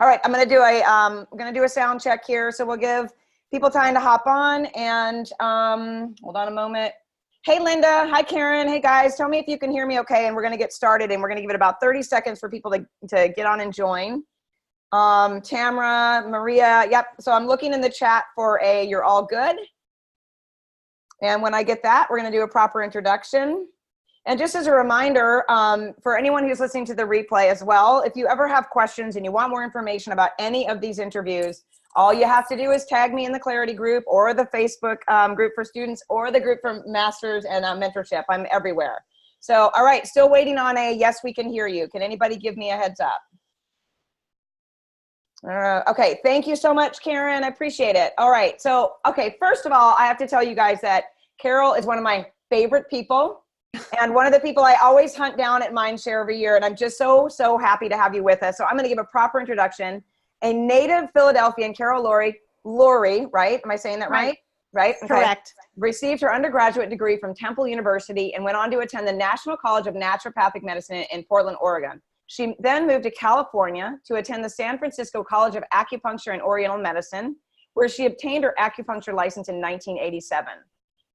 All right, I'm gonna do a sound check here, so we'll give people time to hop on. And hold on a moment. Hey, Linda. Hi, Karen. Hey, guys. Tell me if you can hear me okay, and we're gonna get started. And we're gonna give it about 30 seconds for people to get on and join. Tamara, Maria. Yep. So I'm looking in the chat for a "you're all good." And when I get that, we're gonna do a proper introduction. And just as a reminder, for anyone who's listening to the replay as well, if you ever have questions and you want more information about any of these interviews, all you have to do is tag me in the Clarity group or the Facebook group for students or the group for masters and mentorship. I'm everywhere. So, all right, still waiting on a yes, we can hear you. Can anybody give me a heads up? Okay, thank you so much, Karen. I appreciate it. All right, so, okay, first of all, I have to tell you guys that Carol is one of my favorite people. And one of the people I always hunt down at Mindshare every year. And I'm just so happy to have you with us. So I'm going to give a proper introduction. A native Philadelphian, Carol Lourie, right? Am I saying that right? Right? Okay. Correct. Received her undergraduate degree from Temple University and went on to attend the National College of Naturopathic Medicine in Portland, Oregon. She then moved to California to attend the San Francisco College of Acupuncture and Oriental Medicine, where she obtained her acupuncture license in 1987.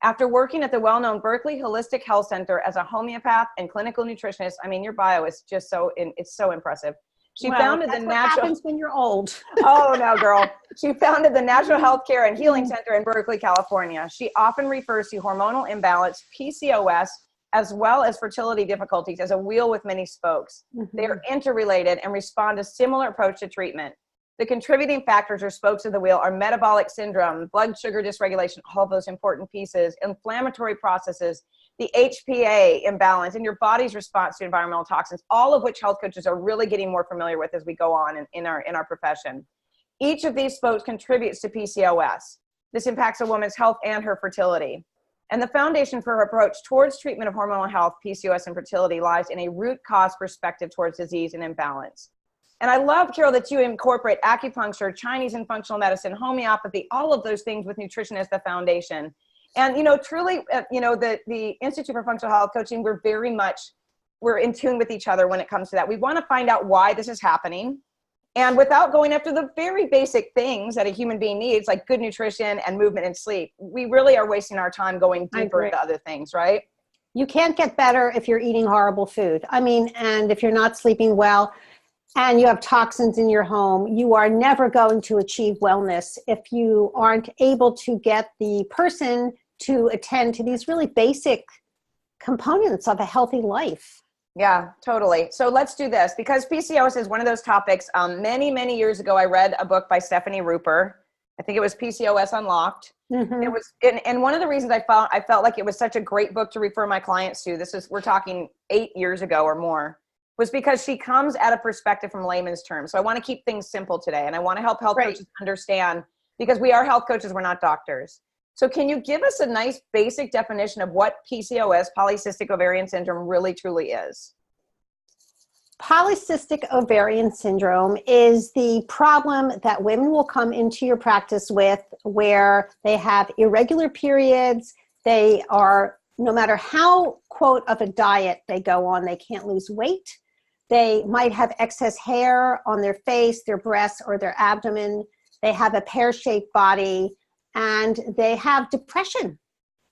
After working at the well-known Berkeley Holistic Health Center as a homeopath and clinical nutritionist, I mean, your bio is just it's so impressive. She founded the what happens when you're old. Oh, no, girl. She founded the Natural Healthcare and Healing Center in Berkeley, California. She often refers to hormonal imbalance, PCOS, as well as fertility difficulties as a wheel with many spokes. Mm-hmm. They are interrelated and respond to similar approach to treatment. The contributing factors or spokes of the wheel are metabolic syndrome, blood sugar dysregulation, all those important pieces, inflammatory processes, the HPA imbalance, and your body's response to environmental toxins, all of which health coaches are really getting more familiar with as we go on in our profession. Each of these spokes contributes to PCOS. This impacts a woman's health and her fertility. And the foundation for her approach towards treatment of hormonal health, PCOS, and fertility lies in a root cause perspective towards disease and imbalance. And I love, Carol, that you incorporate acupuncture, Chinese and functional medicine, homeopathy, all of those things with nutrition as the foundation. And, truly, the Institute for Functional Health Coaching, we're in tune with each other when it comes to that. We want to find out why this is happening. And without going after the very basic things that a human being needs, like good nutrition and movement and sleep, we really are wasting our time going deeper into other things, right? You can't get better if you're eating horrible food. I mean, and if you're not sleeping well, and you have toxins in your home, you are never going to achieve wellness if you aren't able to get the person to attend to these really basic components of a healthy life. Yeah, totally. So let's do this, because PCOS is one of those topics. Many years ago, I read a book by Stephanie Ruper. I think it was PCOS Unlocked. Mm-hmm. It was, and one of the reasons I felt like it was such a great book to refer my clients to, we're talking 8 years ago or more, was because she comes at a perspective from layman's terms. So I want to keep things simple today, and I want to help health coaches understand, because we are health coaches, we're not doctors. So can you give us a nice basic definition of what PCOS, polycystic ovarian syndrome, really truly is? Polycystic ovarian syndrome is the problem that women will come into your practice with, where they have irregular periods. They are, no matter how, quote, of a diet they go on, they can't lose weight. They might have excess hair on their face, their breasts, or their abdomen. They have a pear-shaped body, and they have depression.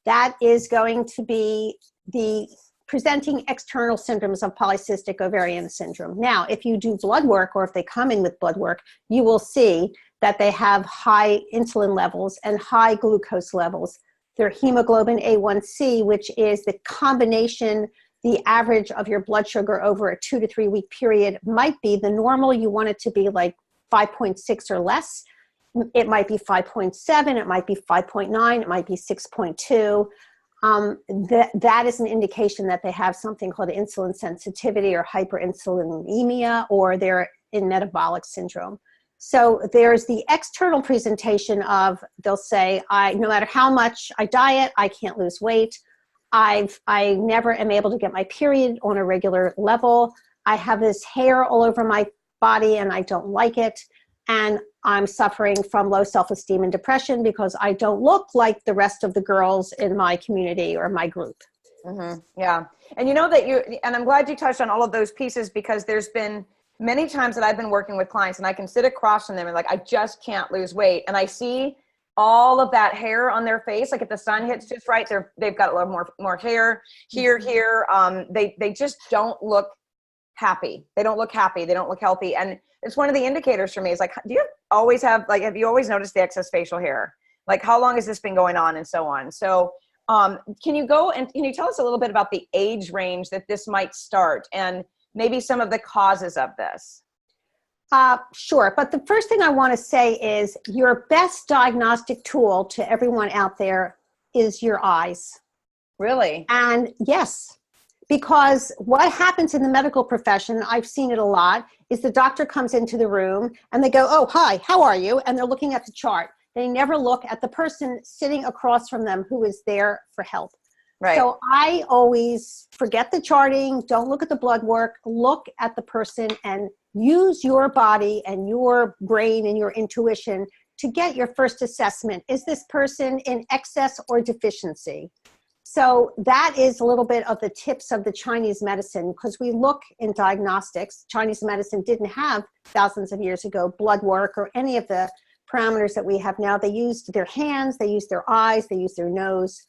That is going to be the presenting external symptoms of polycystic ovarian syndrome. Now, if you do blood work, or if they come in with blood work, you will see that they have high insulin levels and high glucose levels. Their hemoglobin A1C, which is the combination, the average of your blood sugar over a 2 to 3 week period, might be the normal. You want it to be like 5.6 or less. It might be 5.7, it might be 5.9, it might be 6.2. That is an indication that they have something called insulin sensitivity or hyperinsulinemia, or they're in metabolic syndrome. So there's the external presentation of, they'll say, no matter how much I diet, I can't lose weight. I never am able to get my period on a regular level. I have this hair all over my body and I don't like it. And I'm suffering from low self-esteem and depression because I don't look like the rest of the girls in my community or my group. Mm-hmm. Yeah. And you know that and I'm glad you touched on all of those pieces, because there's been many times that I've been working with clients and I can sit across from them and like, I just can't lose weight. And I see all of that hair on their face. Like if the sun hits just right, they've got a little more hair here. They just don't look happy. They don't look happy. They don't look healthy. And it's one of the indicators for me. It's like, have you always noticed the excess facial hair? Like how long has this been going on and so on? So can you tell us a little bit about the age range that this might start and maybe some of the causes of this? Sure. But the first thing I want to say is your best diagnostic tool to everyone out there is your eyes. Really? And yes, because what happens in the medical profession, I've seen it a lot, is the doctor comes into the room and they go, oh, hi, how are you? And they're looking at the chart. They never look at the person sitting across from them who is there for help. Right. So I always forget the charting, don't look at the blood work, look at the person and use your body and your brain and your intuition to get your first assessment. Is this person in excess or deficiency? So that is a little bit of the tips of the Chinese medicine, because we look in diagnostics. Chinese medicine didn't have thousands of years ago blood work or any of the parameters that we have now. They used their hands, they used their eyes, they used their nose.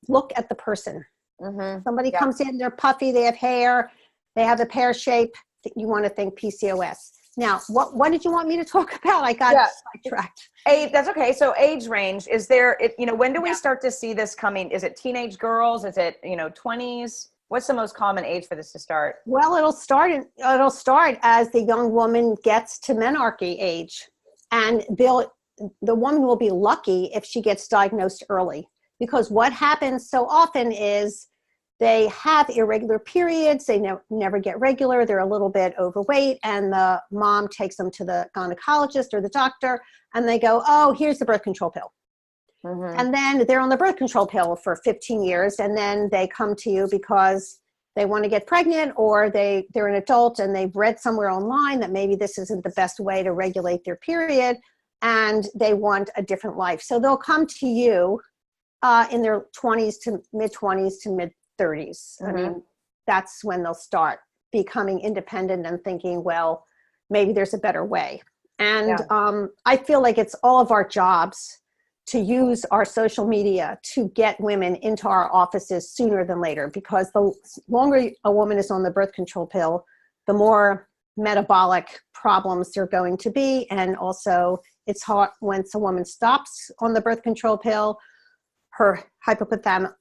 Look at the person. Mm-hmm. Somebody comes in, they're puffy, they have hair, they have a pear shape. You want to think PCOS. Now, what did you want me to talk about? I got sidetracked. That's okay. So age range, is there, when do we start to see this coming? Is it teenage girls? Is it, 20s? What's the most common age for this to start? Well, it'll start as the young woman gets to menarche age. And the woman will be lucky if she gets diagnosed early. Because what happens so often is they have irregular periods, they never get regular, they're a little bit overweight, and the mom takes them to the gynecologist or the doctor, and they go, oh, here's the birth control pill. Mm-hmm. And then they're on the birth control pill for 15 years, and then they come to you because they want to get pregnant, or they're an adult and they've read somewhere online that maybe this isn't the best way to regulate their period, and they want a different life. So they'll come to you in their 20s to mid-20s to mid-30s. Mm-hmm. I mean, that's when they'll start becoming independent and thinking, well, maybe there's a better way. And I feel like it's all of our jobs to use our social media to get women into our offices sooner than later, because the longer a woman is on the birth control pill, the more metabolic problems there are going to be. And also it's hard once a woman stops on the birth control pill, her hypothalamic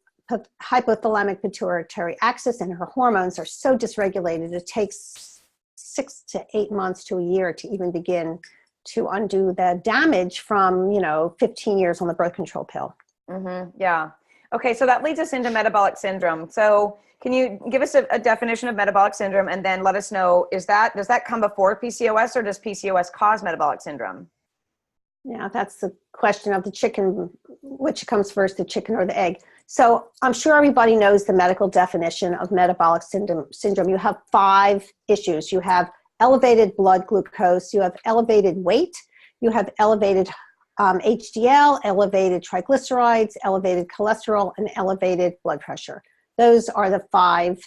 pituitary axis and her hormones are so dysregulated, it takes 6 to 8 months to a year to even begin to undo the damage from, 15 years on the birth control pill. Mm-hmm. Yeah. Okay. So that leads us into metabolic syndrome. So can you give us a definition of metabolic syndrome, and then let us know, does that come before PCOS, or does PCOS cause metabolic syndrome? Yeah, that's the question of the chicken, which comes first, the chicken or the egg. So I'm sure everybody knows the medical definition of metabolic syndrome. You have 5 issues. You have elevated blood glucose, you have elevated weight, you have elevated HDL, elevated triglycerides, elevated cholesterol, and elevated blood pressure. Those are the 5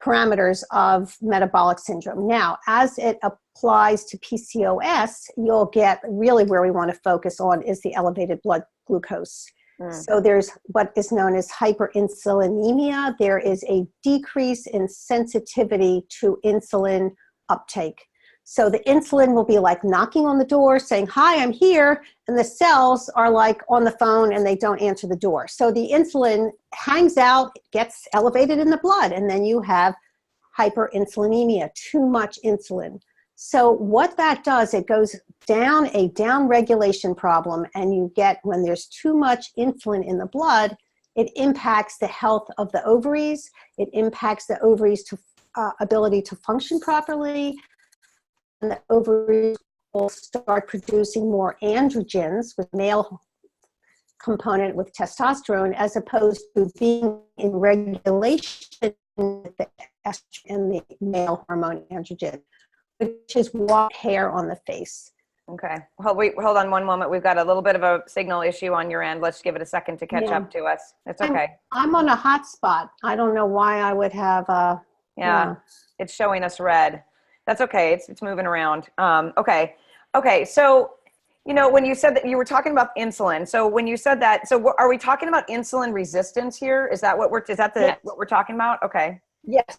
parameters of metabolic syndrome. Now, as it applies to PCOS, you'll get really where we want to focus on is the elevated blood glucose. So there's what is known as hyperinsulinemia. There is a decrease in sensitivity to insulin uptake. So the insulin will be like knocking on the door saying, hi, I'm here. And the cells are like on the phone and they don't answer the door. So the insulin hangs out, gets elevated in the blood, and then you have hyperinsulinemia, too much insulin. So what that does, it goes down a down-regulation problem, and you get, when there's too much insulin in the blood, it impacts the health of the ovaries. It impacts the ovaries' ability to function properly. And the ovaries will start producing more androgens with male component with testosterone, as opposed to being in regulation with the estrogen and the male hormone androgen, which is white hair on the face. Okay. Hold on one moment. We've got a little bit of a signal issue on your end. Let's give it a second to catch up to us. It's okay. I'm on a hot spot. I don't know why I would have it's showing us red. That's okay. It's moving around. Okay. Okay. So, when you said that you were talking about insulin, so when you said that, so are we talking about insulin resistance here? Is that what Yes. what we're talking about? Okay. Yes.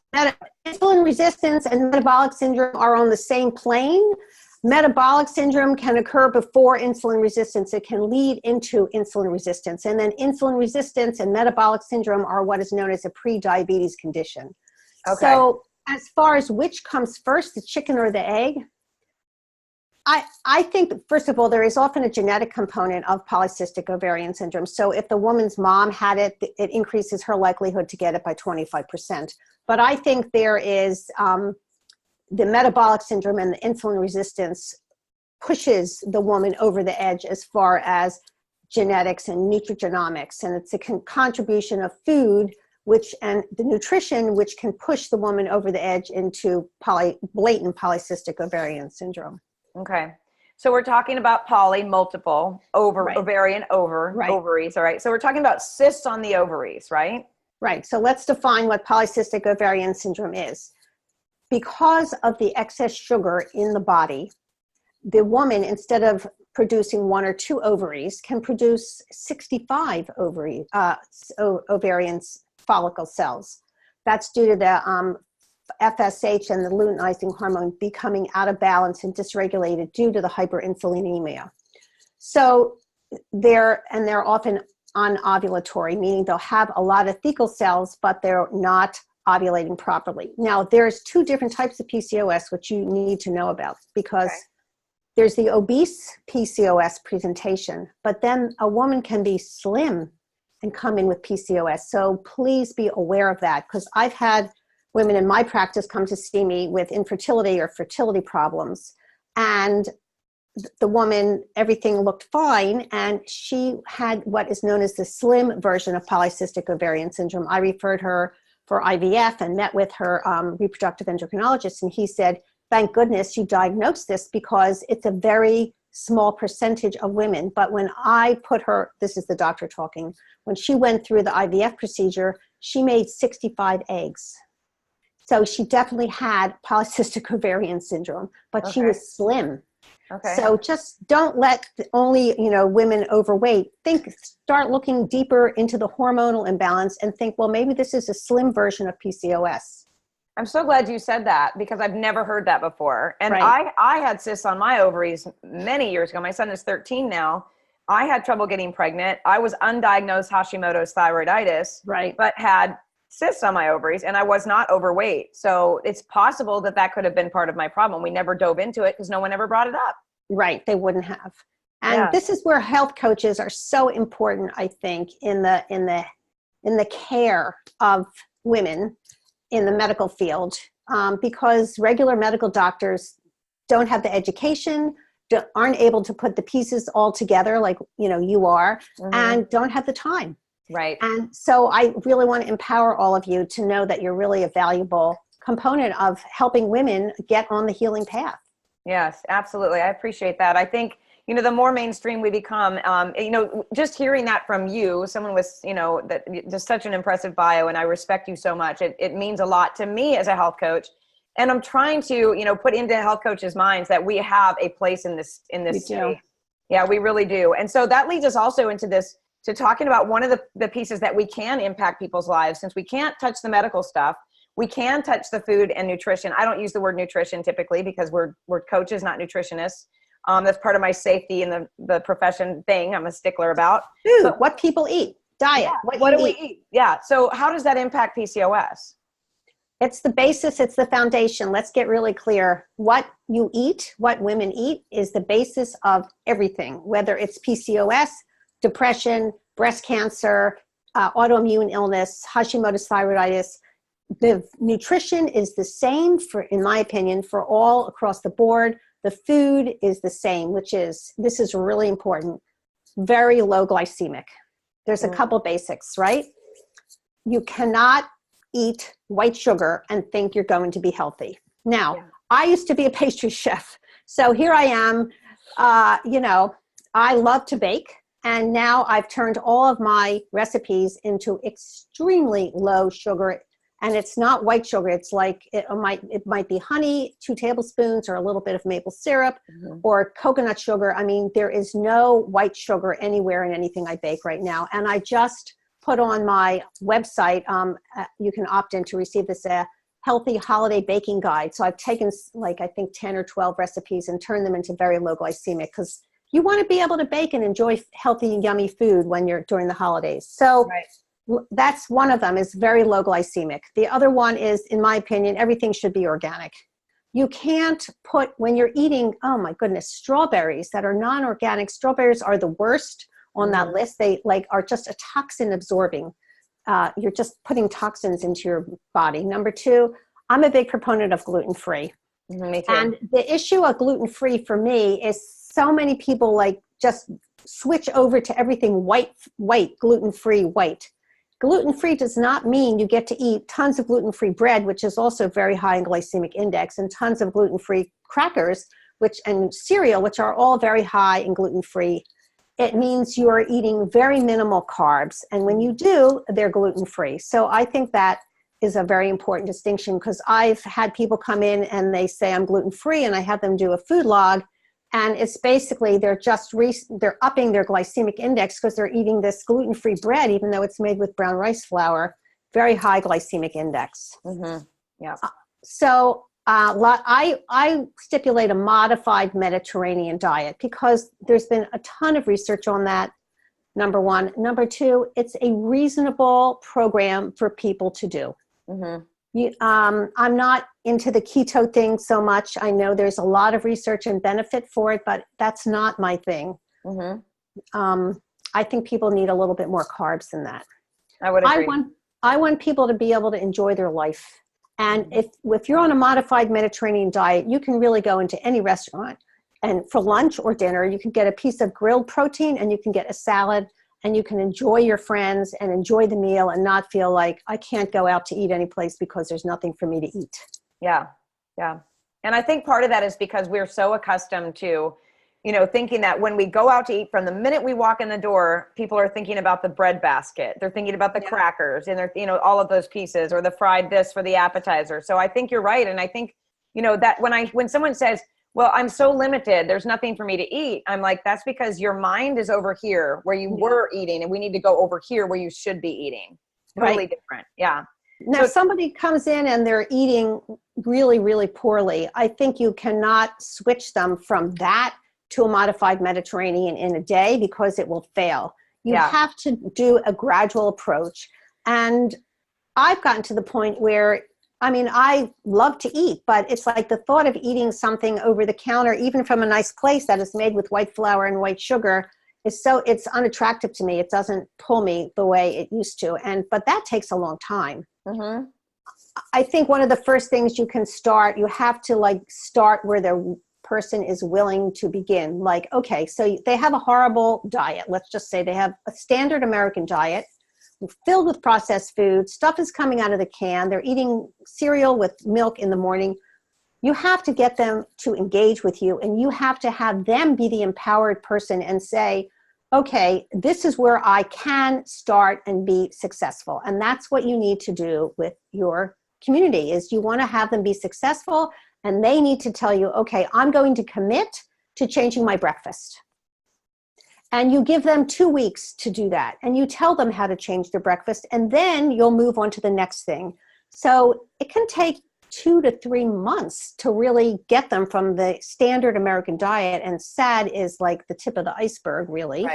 Insulin resistance and metabolic syndrome are on the same plane. Metabolic syndrome can occur before insulin resistance. It can lead into insulin resistance. And then insulin resistance and metabolic syndrome are what is known as a pre-diabetes condition. Okay. So as far as which comes first, the chicken or the egg, I think, first of all, there is often a genetic component of polycystic ovarian syndrome. So if the woman's mom had it, it increases her likelihood to get it by 25%. But I think there is the metabolic syndrome and the insulin resistance pushes the woman over the edge as far as genetics and nutrigenomics. And it's a contribution of food and the nutrition, which can push the woman over the edge into blatant polycystic ovarian syndrome. Okay. So we're talking about multiple ovarian ovaries. All right. So we're talking about cysts on the ovaries, right? Right. So let's define what polycystic ovarian syndrome is. Because of the excess sugar in the body, the woman, instead of producing 1 or 2 ovaries, can produce 65 ovarian follicle cells. That's due to the FSH and the luteinizing hormone becoming out of balance and dysregulated due to the hyperinsulinemia. So they're often anovulatory, meaning they'll have a lot of thecal cells, but they're not ovulating properly. Now, there's 2 different types of PCOS, which you need to know about, because there's the obese PCOS presentation, but then a woman can be slim and come in with PCOS. So please be aware of that, because I've had women in my practice come to see me with infertility or fertility problems, and the woman, everything looked fine, and she had what is known as the slim version of polycystic ovarian syndrome. I referred her for IVF and met with her reproductive endocrinologist, and he said, thank goodness you diagnosed this, because it's a very small percentage of women. But when I put her, this is the doctor talking, when she went through the IVF procedure, she made 65 eggs. So she definitely had polycystic ovarian syndrome, but she was slim. Okay. So just don't let only, women overweight. Start looking deeper into the hormonal imbalance and think, well, maybe this is a slim version of PCOS. I'm so glad you said that, because I've never heard that before. And Right. I had cysts on my ovaries many years ago. My son is 13 now. I had trouble getting pregnant. I was undiagnosed Hashimoto's thyroiditis, Right. but had cysts on my ovaries, and I was not overweight. So it's possible that could have been part of my problem. We never dove into it because no one ever brought it up. Right. They wouldn't have. And this is where health coaches are so important, I think, in the care of women in the medical field, because regular medical doctors don't have the education, aren't able to put the pieces all together like, you are, and don't have the time. Right. And so I really want to empower all of you to know that you're really a valuable component of helping women get on the healing path. Yes, absolutely. I appreciate that. I think, the more mainstream we become, just hearing that from you, someone with, that just such an impressive bio, and I respect you so much. It means a lot to me as a health coach. And I'm trying to, put into health coaches' minds that we have a place in this space. Yeah, we really do. And so that leads us also into this, to talking about one of the pieces that we can impact people's lives. Since we can't touch the medical stuff, we can touch the food and nutrition. I don't use the word nutrition typically, because we're coaches, not nutritionists. That's part of my safety in the profession thing I'm a stickler about. Food, what people eat, diet, what do we eat? Yeah. So how does that impact PCOS? It's the basis, it's the foundation. Let's get really clear. What you eat, what women eat, is the basis of everything, whether it's PCOS, depression, breast cancer, autoimmune illness, Hashimoto's thyroiditis. The nutrition is the same, in my opinion, for all across the board. The food is the same, this is really important, very low glycemic. There's a couple basics, right? You cannot eat white sugar and think you're going to be healthy. Now, I used to be a pastry chef. So here I am, I love to bake. And now I've turned all of my recipes into extremely low sugar And it's not white sugar. It's like, it might be honey, 2 tablespoons, or a little bit of maple syrup, or coconut sugar. I mean, there is no white sugar anywhere in anything I bake right now. And I just put on my website, you can opt in to receive this healthy holiday baking guide. So I've taken like, I think 10 or 12 recipes and turned them into very low glycemic, because you want to be able to bake and enjoy healthy and yummy food when you're during the holidays. So that's one of them, is very low glycemic. The other one is, in my opinion, everything should be organic. You can't put, when you're eating, oh my goodness, strawberries that are non-organic, strawberries are the worst on that list. They are just a toxin absorbing. You're just putting toxins into your body. Number 2, I'm a big proponent of gluten-free. Me too. And the issue of gluten-free for me is so many people just switch over to everything white, gluten-free, white. Gluten-free does not mean you get to eat tons of gluten-free bread, which is also very high in glycemic index, and tons of gluten-free crackers, and cereal, which are all very high in gluten-free. It means you are eating very minimal carbs. And when you do, they're gluten-free. So I think that is a very important distinction, because I've had people come in and they say I'm gluten-free, and I have them do a food log. And it's basically, they're upping their glycemic index because they're eating this gluten-free bread, even though it's made with brown rice flour, very high glycemic index. Yeah. So I stipulate a modified Mediterranean diet, because there's been a ton of research on that, number 1. Number 2, it's a reasonable program for people to do. I'm not into the keto thing so much. I know there's a lot of research and benefit for it, but that's not my thing. I think people need a little bit more carbs than that. I would agree. I want people to be able to enjoy their life. And if you're on a modified Mediterranean diet, you can really go into any restaurant, and for lunch or dinner, you can get a piece of grilled protein, and you can get a salad, and you can enjoy your friends and enjoy the meal and not feel like I can't go out to eat any place because there's nothing for me to eat. Yeah. Yeah. And I think part of that is because we're so accustomed to, thinking that when we go out to eat, from the minute we walk in the door, people are thinking about the bread basket. They're thinking about the crackers, and they're, all of those pieces, or the fried this for the appetizer. So I think you're right. And I think, that when someone says, well, I'm so limited, there's nothing for me to eat, I'm like, that's because your mind is over here where you were eating, and we need to go over here where you should be eating. Totally different. Yeah. Now, if somebody comes in and they're eating really, really poorly, I think you cannot switch them from that to a modified Mediterranean in a day, because it will fail. You have to do a gradual approach. And I've gotten to the point where, I love to eat, but it's like the thought of eating something over the counter, even from a nice place that is made with white flour and white sugar, it's unattractive to me. It doesn't pull me the way it used to. But that takes a long time. I think one of the first things you have to start where the person is willing to begin. Okay, so they have a horrible diet. Let's just say they have a standard American diet filled with processed food. Stuff is coming out of the can. They're eating cereal with milk in the morning. You have to get them to engage with you, and you have to have them be the empowered person and say, okay, this is where I can start and be successful. And that's what you need to do with your community, is you want to have them be successful, and they need to tell you, okay, I'm going to commit to changing my breakfast. And you give them 2 weeks to do that. And you tell them how to change their breakfast, and then you'll move on to the next thing. So it can take 2 to 3 months to really get them from the standard American diet, and SAD is like the tip of the iceberg, really,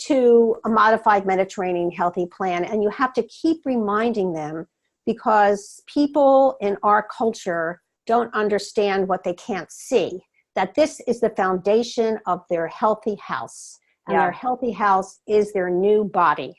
to a modified Mediterranean healthy plan. And you have to keep reminding them, because people in our culture don't understand what they can't see, that this is the foundation of their healthy house. And their healthy house is their new body.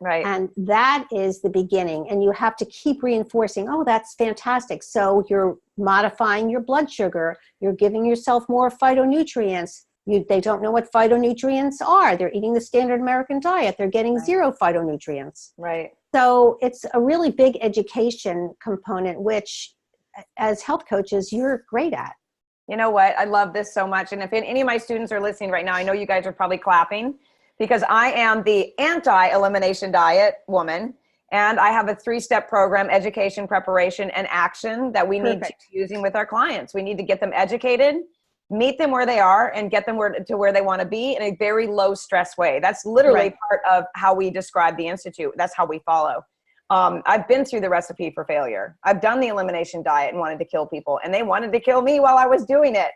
Right. And that is the beginning. And you have to keep reinforcing, oh, that's fantastic. So you're modifying your blood sugar. You're giving yourself more phytonutrients. They don't know what phytonutrients are. They're eating the standard American diet. They're getting zero phytonutrients. Right. So it's a really big education component, which as health coaches, you're great at. You know what? I love this so much. And if any of my students are listening right now, I know you guys are probably clapping, because I am the anti-elimination diet woman. And I have a 3-step program: education, preparation, and action, that we need to be using with our clients. We need to get them educated, meet them where they are, and get them to where they want to be in a very low stress way. That's literally part of how we describe the Institute. That's how we follow. I've been through the recipe for failure. I've done the elimination diet and wanted to kill people, and they wanted to kill me while I was doing it.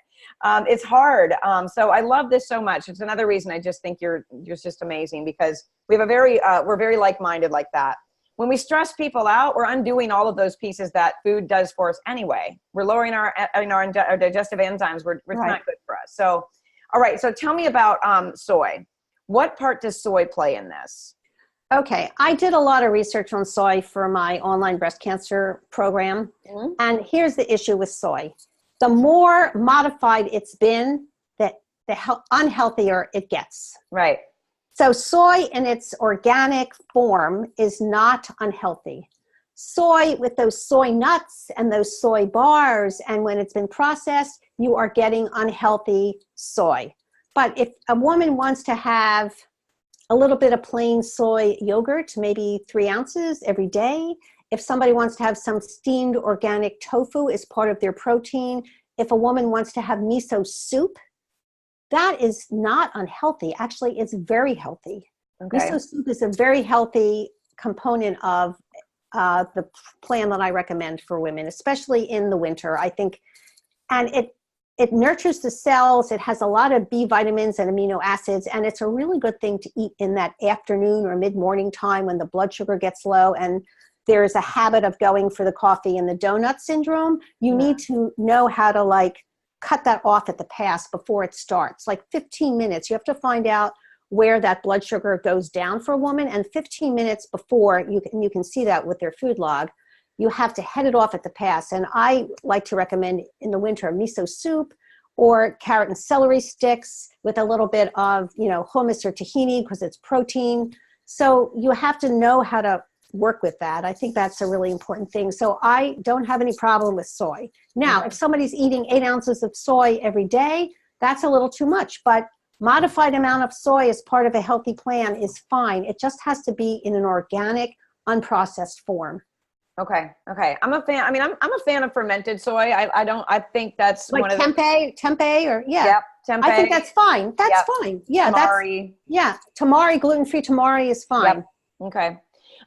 It's hard. So I love this so much. It's another reason I just think you're just amazing, because we have we're very like-minded like that. When we stress people out, we're undoing all of those pieces that food does for us anyway. We're lowering our digestive enzymes. It's not good for us. So, all right. So tell me about soy. What part does soy play in this? Okay. I did a lot of research on soy for my online breast cancer program. Mm-hmm. And here's the issue with soy. The more modified it's been, the unhealthier it gets. Right. So soy in its organic form is not unhealthy. Soy with those soy nuts and those soy bars, and when it's been processed, you are getting unhealthy soy. But if a woman wants to have a little bit of plain soy yogurt, maybe 3 ounces every day, if somebody wants to have some steamed organic tofu as part of their protein, if a woman wants to have miso soup, that is not unhealthy. Actually, it's very healthy. Okay. Miso soup is a very healthy component of the plan that I recommend for women, especially in the winter, I think. And it nurtures the cells. It has a lot of B vitamins and amino acids, and it's a really good thing to eat in that afternoon or mid-morning time when the blood sugar gets low and there's a habit of going for the coffee and the donut syndrome. You need to know how to cut that off at the pass before it starts. 15 minutes. You have to find out where that blood sugar goes down for a woman, and 15 minutes before, you can see that with their food log, you have to head it off at the pass. And I like to recommend in the winter miso soup or carrot and celery sticks with a little bit of, hummus or tahini, because it's protein. So you have to know how to work with that. I think that's a really important thing. So I don't have any problem with soy. Now, if somebody's eating 8 ounces of soy every day, that's a little too much, but modified amount of soy as part of a healthy plan is fine. It just has to be in an organic, unprocessed form. Okay. I'm a fan. I mean, I'm a fan of fermented soy. I think that's one of tempeh or Yep, tempeh. I think that's fine. That's fine. Yeah. Tamari. Tamari, gluten-free tamari is fine. Yep.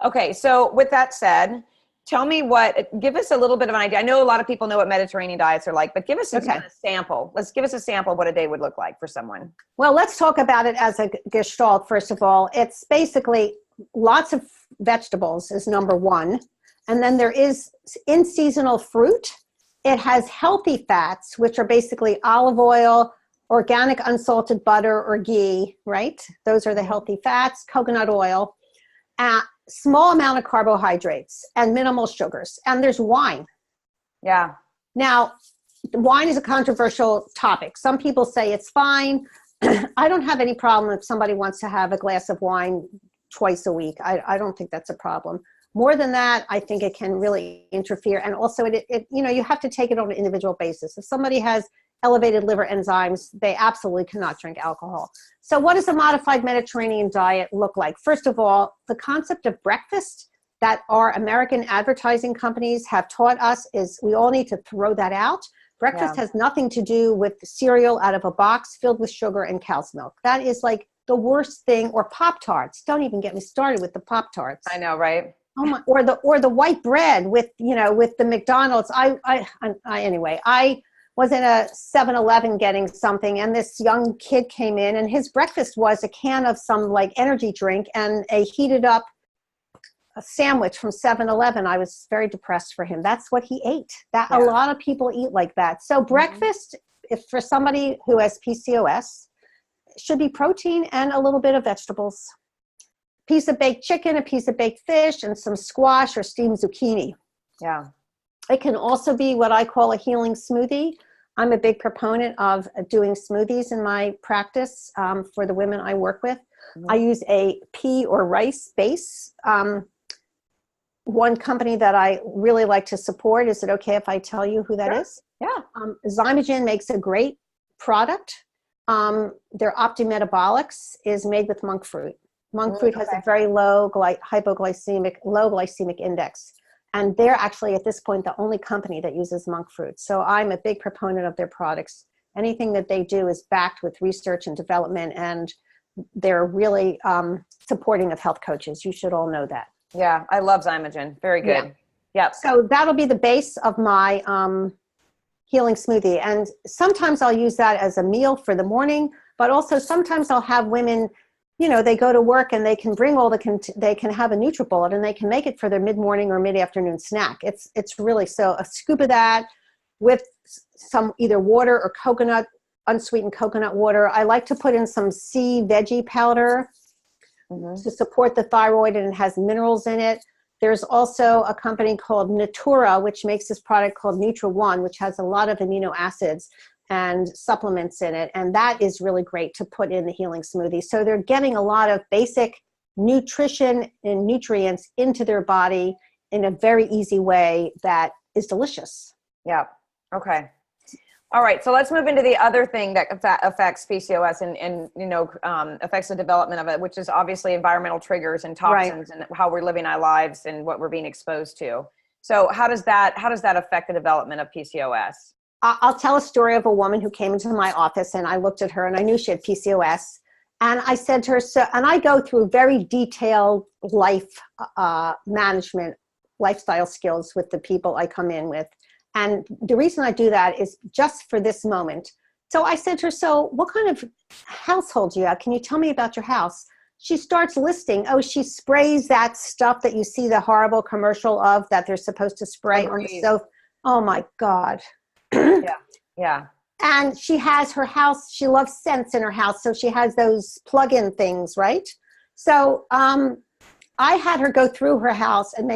Okay. So with that said, give us a little bit of an idea. I know a lot of people know what Mediterranean diets are like, but give us a sample. Let's give us a sample of what a day would look like for someone. Well, let's talk about it as a gestalt. First of all, it's basically lots of vegetables is number one. And then there is in-seasonal fruit. It has healthy fats, which are basically olive oil, organic unsalted butter or ghee, right? Those are the healthy fats, coconut oil, small amount of carbohydrates and minimal sugars. And there's wine. Yeah. Now, wine is a controversial topic. Some people say it's fine. I don't have any problem if somebody wants to have a glass of wine twice a week. I don't think that's a problem. More than that, I think it can really interfere. And also, you have to take it on an individual basis. If somebody has elevated liver enzymes, they absolutely cannot drink alcohol. So what does a modified Mediterranean diet look like? First of all, the concept of breakfast that our American advertising companies have taught us is we all need to throw that out. Breakfast has nothing to do with cereal out of a box filled with sugar and cow's milk. That is the worst thing. Or Pop-Tarts. Don't even get me started with the Pop-Tarts. I know, right? Oh my, or the white bread with the McDonald's. Anyway, I was in a 7-Eleven getting something, and this young kid came in, and his breakfast was a can of some energy drink and a heated up sandwich from 7-Eleven. I was very depressed for him. That's what he ate. A lot of people eat like that. So breakfast, if for somebody who has PCOS, should be protein and a little bit of vegetables. Piece of baked chicken, a piece of baked fish, and some squash or steamed zucchini. Yeah. It can also be what I call a healing smoothie. I'm a big proponent of doing smoothies in my practice for the women I work with. I use a pea or rice base. One company that I really like to support, is it okay if I tell you who that is? Yeah. Zymogen makes a great product. Their OptiMetabolics is made with monk fruit. Monk fruit has a very low glycemic index. And they're actually, at this point, the only company that uses monk fruit. So I'm a big proponent of their products. Anything that they do is backed with research and development, and they're really supporting of health coaches. You should all know that. Yeah, I love Zymogen. Very good. Yeah. Yep. So that'll be the base of my healing smoothie. And sometimes I'll use that as a meal for the morning, but also sometimes I'll have women, you know, they go to work and they can bring all they can have a NutriBullet and they can make it for their mid-morning or mid-afternoon snack. It's really, so a scoop of that with some either water or coconut, unsweetened coconut water. I like to put in some sea veggie powder to support the thyroid, and it has minerals in it. There's also a company called Natura, which makes this product called Nutra-One, which has a lot of amino acids and supplements in it. And that is really great to put in the healing smoothie. So they're getting a lot of basic nutrition and nutrients into their body in a very easy way that is delicious. Yeah. Okay. All right. So let's move into the other thing that affects PCOS and you know, affects the development of it, which is obviously environmental triggers and toxins and how we're living our lives and what we're being exposed to. So how does that affect the development of PCOS? I'll tell a story of a woman who came into my office, and I looked at her and I knew she had PCOS. And I said to her, and I go through very detailed life management, lifestyle skills with the people I come in with. And the reason I do that is just for this moment. So I said to her, so what kind of household do you have? Can you tell me about your house? She starts listing, she sprays that stuff that you see the horrible commercial of that they're supposed to spray on the sofa. Oh my God. Yeah. And she has her house, she loves scents in her house. So she has those plug-in things, right? So I had her go through her house and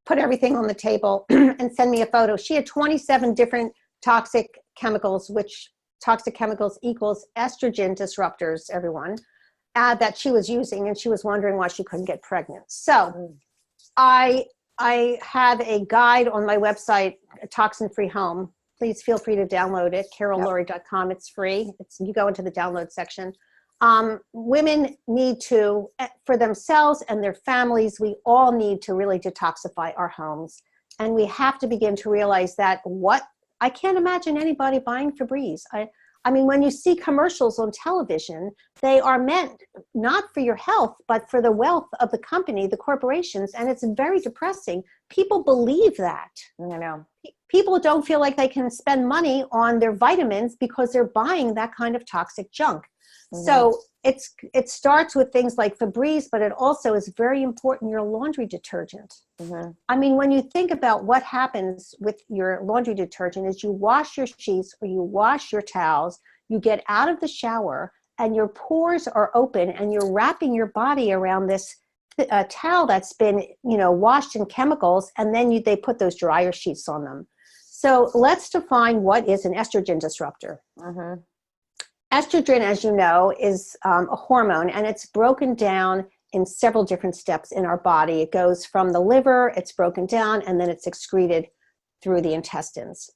put everything on the table and send me a photo. She had 27 different toxic chemicals, which toxic chemicals equals estrogen disruptors, everyone, that she was using. And she was wondering why she couldn't get pregnant. So I have a guide on my website, Toxin Free Home. Please feel free to download it, carollourie.com. It's free. You go into the download section. Women need to, for themselves and their families, we all need to really detoxify our homes. And we have to begin to realize that I can't imagine anybody buying Febreze. I mean, when you see commercials on television, they are meant not for your health, but for the wealth of the company, the corporations. And it's very depressing. People believe that. I know. People don't feel like they can spend money on their vitamins because they're buying that kind of toxic junk. So it starts with things like Febreze, but it also is very important, your laundry detergent. I mean, when you think about what happens with your laundry detergent is you wash your sheets or you wash your towels, you get out of the shower and your pores are open and you're wrapping your body around this towel that's been, washed in chemicals, and then they put those dryer sheets on them. So let's define what is an estrogen disruptor. Estrogen, as you know, is a hormone, and it's broken down in several different steps in our body. It goes from the liver, it's broken down, and then it's excreted through the intestines.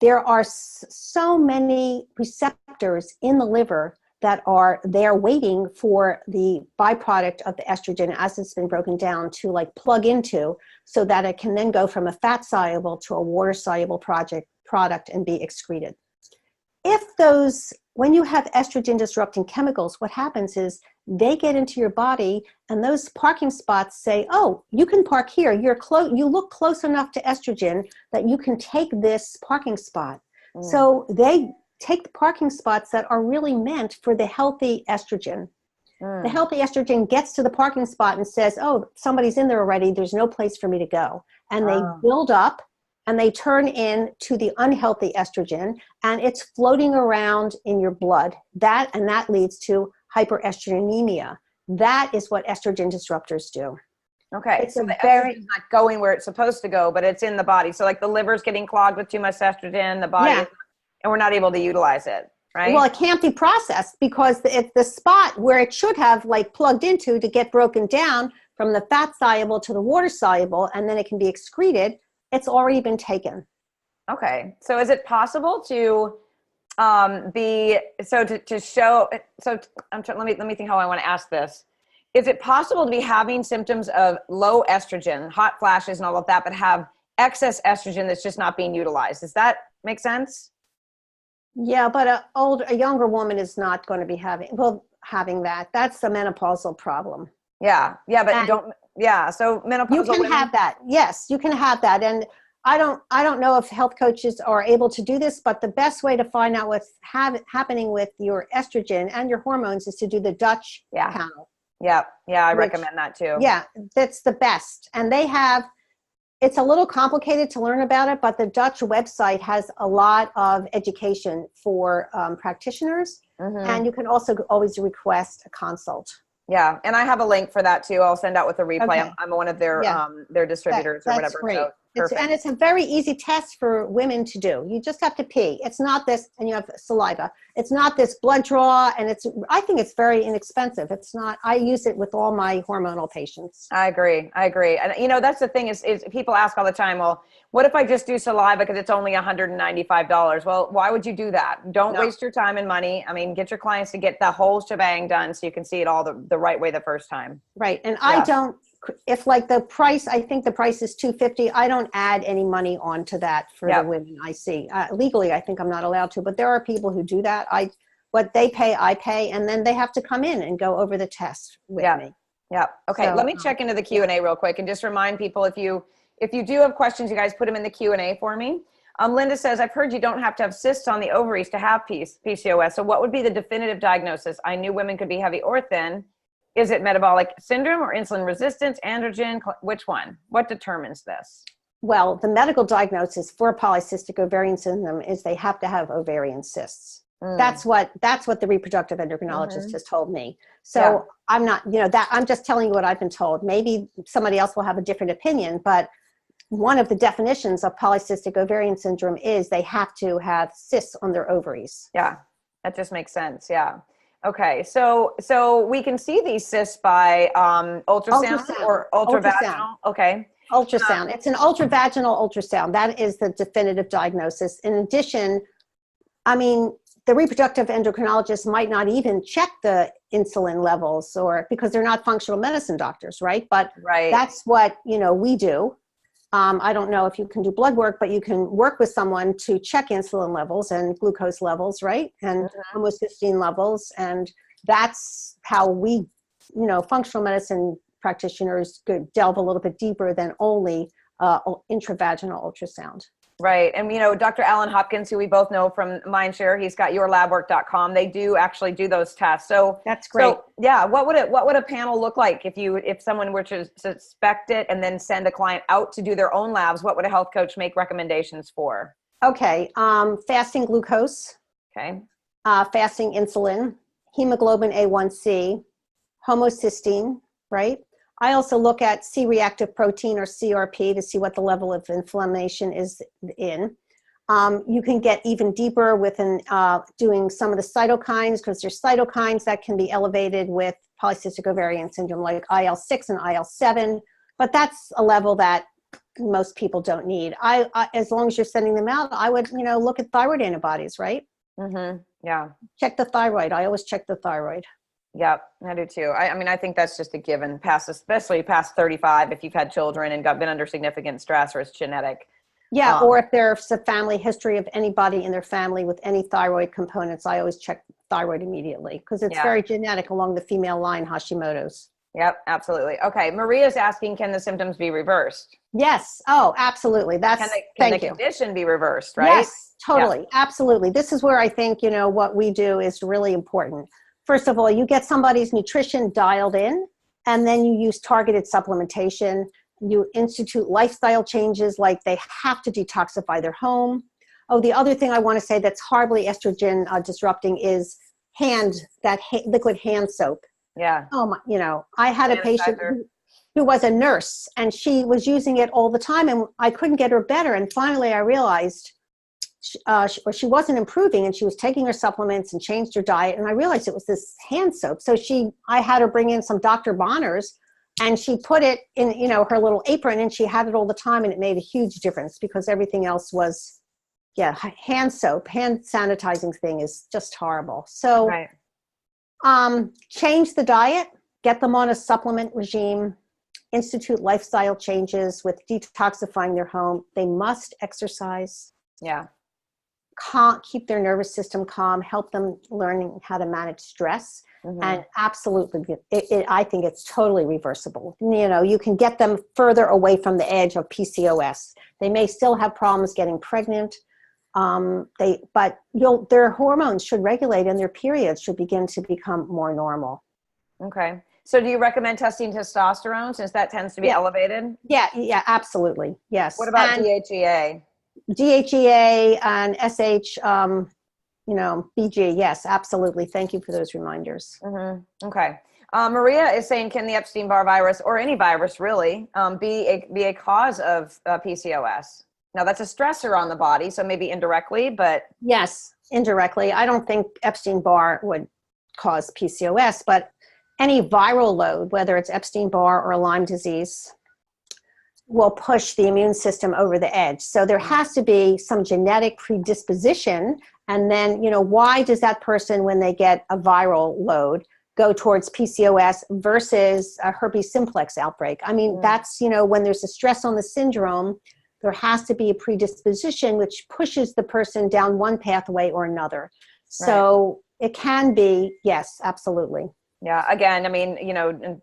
There are so many receptors in the liver that are there waiting for the byproduct of the estrogen as it's been broken down to plug into, so that it can then go from a fat soluble to a water soluble product and be excreted. When you have estrogen disrupting chemicals, what happens is they get into your body and those parking spots say, you can park here. You look close enough to estrogen that you can take this parking spot. So they take the parking spots that are really meant for the healthy estrogen. The healthy estrogen gets to the parking spot and says, somebody's in there already. There's no place for me to go. And they build up and they turn into the unhealthy estrogen, and it's floating around in your blood. That leads to hyperestrogenemia. That is what estrogen disruptors do. Okay. It's so the estrogen's not going where it's supposed to go, but it's in the body. So the liver's getting clogged with too much estrogen, the body, and we're not able to utilize it, right? Well, it can't be processed because it's the spot where it should have plugged into to get broken down from the fat soluble to the water soluble, and then it can be excreted. It's already been taken. Okay. So is it possible to let me think how I want to ask this. is it possible to be having symptoms of low estrogen, hot flashes and all of that, but have excess estrogen that's just not being utilized? Does that make sense? Yeah, but a younger woman is not going to be having that. That's the menopausal problem. Yeah. Yeah. But And so menopausal you can women. have that. Yes, you can have that. And I don't know if health coaches are able to do this, but the best way to find out what's happening with your estrogen and your hormones is to do the Dutch panel. Yeah. Yeah. I recommend that too. Yeah, that's the best. And it's a little complicated to learn about it, but the Dutch website has a lot of education for practitioners. Mm-hmm. And you can also always request a consult. Yeah. And I have a link for that too. I'll send out with a replay. Okay. I'm one of their distributors or whatever. Great. So perfect. It's a very easy test for women to do. You just have to pee. It's not this, and you have saliva. It's not this blood draw, and I think it's very inexpensive. It's not, I use it with all my hormonal patients. I agree. And that's the thing is people ask all the time, well, what if I just do saliva because it's only $195? Well, why would you do that? Don't waste your time and money. I mean, get your clients to get the whole shebang done so you can see it all the right way the first time. Right. And if like the price, I think the price is $250. I don't add any money onto that for the women I see. Legally, I think I'm not allowed to, but there are people who do that. What they pay, I pay, and then they have to come in and go over the test with me. Yeah. Okay. So, let me check into the Q&A real quick and just remind people, if you do have questions, you guys put them in the Q&A for me. Linda says, I've heard you don't have to have cysts on the ovaries to have PCOS. So what would be the definitive diagnosis? I knew women could be heavy or thin. Is it metabolic syndrome or insulin resistance, androgen? Which one? What determines this? Well, the medical diagnosis for polycystic ovarian syndrome is they have to have ovarian cysts. That's what the reproductive endocrinologist has told me. So I'm not, I'm just telling you what I've been told. Maybe somebody else will have a different opinion, but one of the definitions of polycystic ovarian syndrome is they have to have cysts on their ovaries. Yeah, that just makes sense. Yeah. Okay, so we can see these cysts by ultrasound or ultravaginal. Okay. Ultrasound. It's an ultravaginal ultrasound. That is the definitive diagnosis. In addition, I mean, the reproductive endocrinologist might not even check the insulin levels because they're not functional medicine doctors, right? But that's what, we do. I don't know if you can do blood work, but you can work with someone to check insulin levels and glucose levels, right? And homocysteine levels. And that's how we, functional medicine practitioners could delve a little bit deeper than only intravaginal ultrasound. Right. And, Dr. Alan Hopkins, who we both know from Mindshare, he's got yourlabwork.com. They do actually do those tests. So that's great. So, yeah. What would a panel look like if someone were to suspect it and then send a client out to do their own labs? What would a health coach make recommendations for? Okay. Fasting glucose. Okay. Fasting insulin, hemoglobin A1C, homocysteine, right? I also look at C-reactive protein or CRP to see what the level of inflammation is in. You can get even deeper with doing some of the cytokines, because there's cytokines that can be elevated with polycystic ovarian syndrome, like IL-6 and IL-7, but that's a level that most people don't need. As long as you're sending them out, I would, look at thyroid antibodies, right? Mm-hmm. Yeah. Check the thyroid. I always check the thyroid. Yeah, I do too. I think that's just a given, especially past 35, if you've had children and been under significant stress or it's genetic. Yeah, or if there's a family history of anybody in their family with any thyroid components, I always check thyroid immediately because it's very genetic along the female line, Hashimoto's. Yep, absolutely. Okay, Maria's asking, can the symptoms be reversed? Yes. Oh, absolutely. Can the condition be reversed, right? Yes, totally. Yeah. Absolutely. This is where I think, what we do is really important. First of all, you get somebody's nutrition dialed in, and then you use targeted supplementation. You institute lifestyle changes, like they have to detoxify their home. Oh, the other thing I want to say that's horribly estrogen disrupting is liquid hand soap. Yeah. Oh my, I had a patient who was a nurse, and she was using it all the time, and I couldn't get her better. And finally I realized she wasn't improving, and she was taking her supplements and changed her diet. And I realized it was this hand soap. So I had her bring in some Dr. Bonner's, and she put it in, her little apron, and she had it all the time. And it made a huge difference because everything else was, hand soap, hand sanitizing thing is just horrible. So change the diet, get them on a supplement regime, institute lifestyle changes with detoxifying their home. They must exercise. Yeah. Keep their nervous system calm, help them learning how to manage stress. And absolutely, I think it's totally reversible. You know, you can get them further away from the edge of PCOS. They may still have problems getting pregnant, but their hormones should regulate and their periods should begin to become more normal. Okay. So do you recommend testing testosterone since that tends to be elevated? Yeah, absolutely. Yes. What about DHEA? DHEA and SH, BG. Yes, absolutely. Thank you for those reminders. Okay. Maria is saying, can the Epstein-Barr virus, or any virus really, be a cause of PCOS? Now that's a stressor on the body, so maybe indirectly, but. Yes, indirectly. I don't think Epstein-Barr would cause PCOS, but any viral load, whether it's Epstein-Barr or Lyme disease, will push the immune system over the edge. So there has to be some genetic predisposition. And then, why does that person, when they get a viral load, go towards PCOS versus a herpes simplex outbreak? I mean, that's, when there's a stress on the syndrome, there has to be a predisposition which pushes the person down one pathway or another. So it can be, yes, absolutely. Yeah. Again, I mean,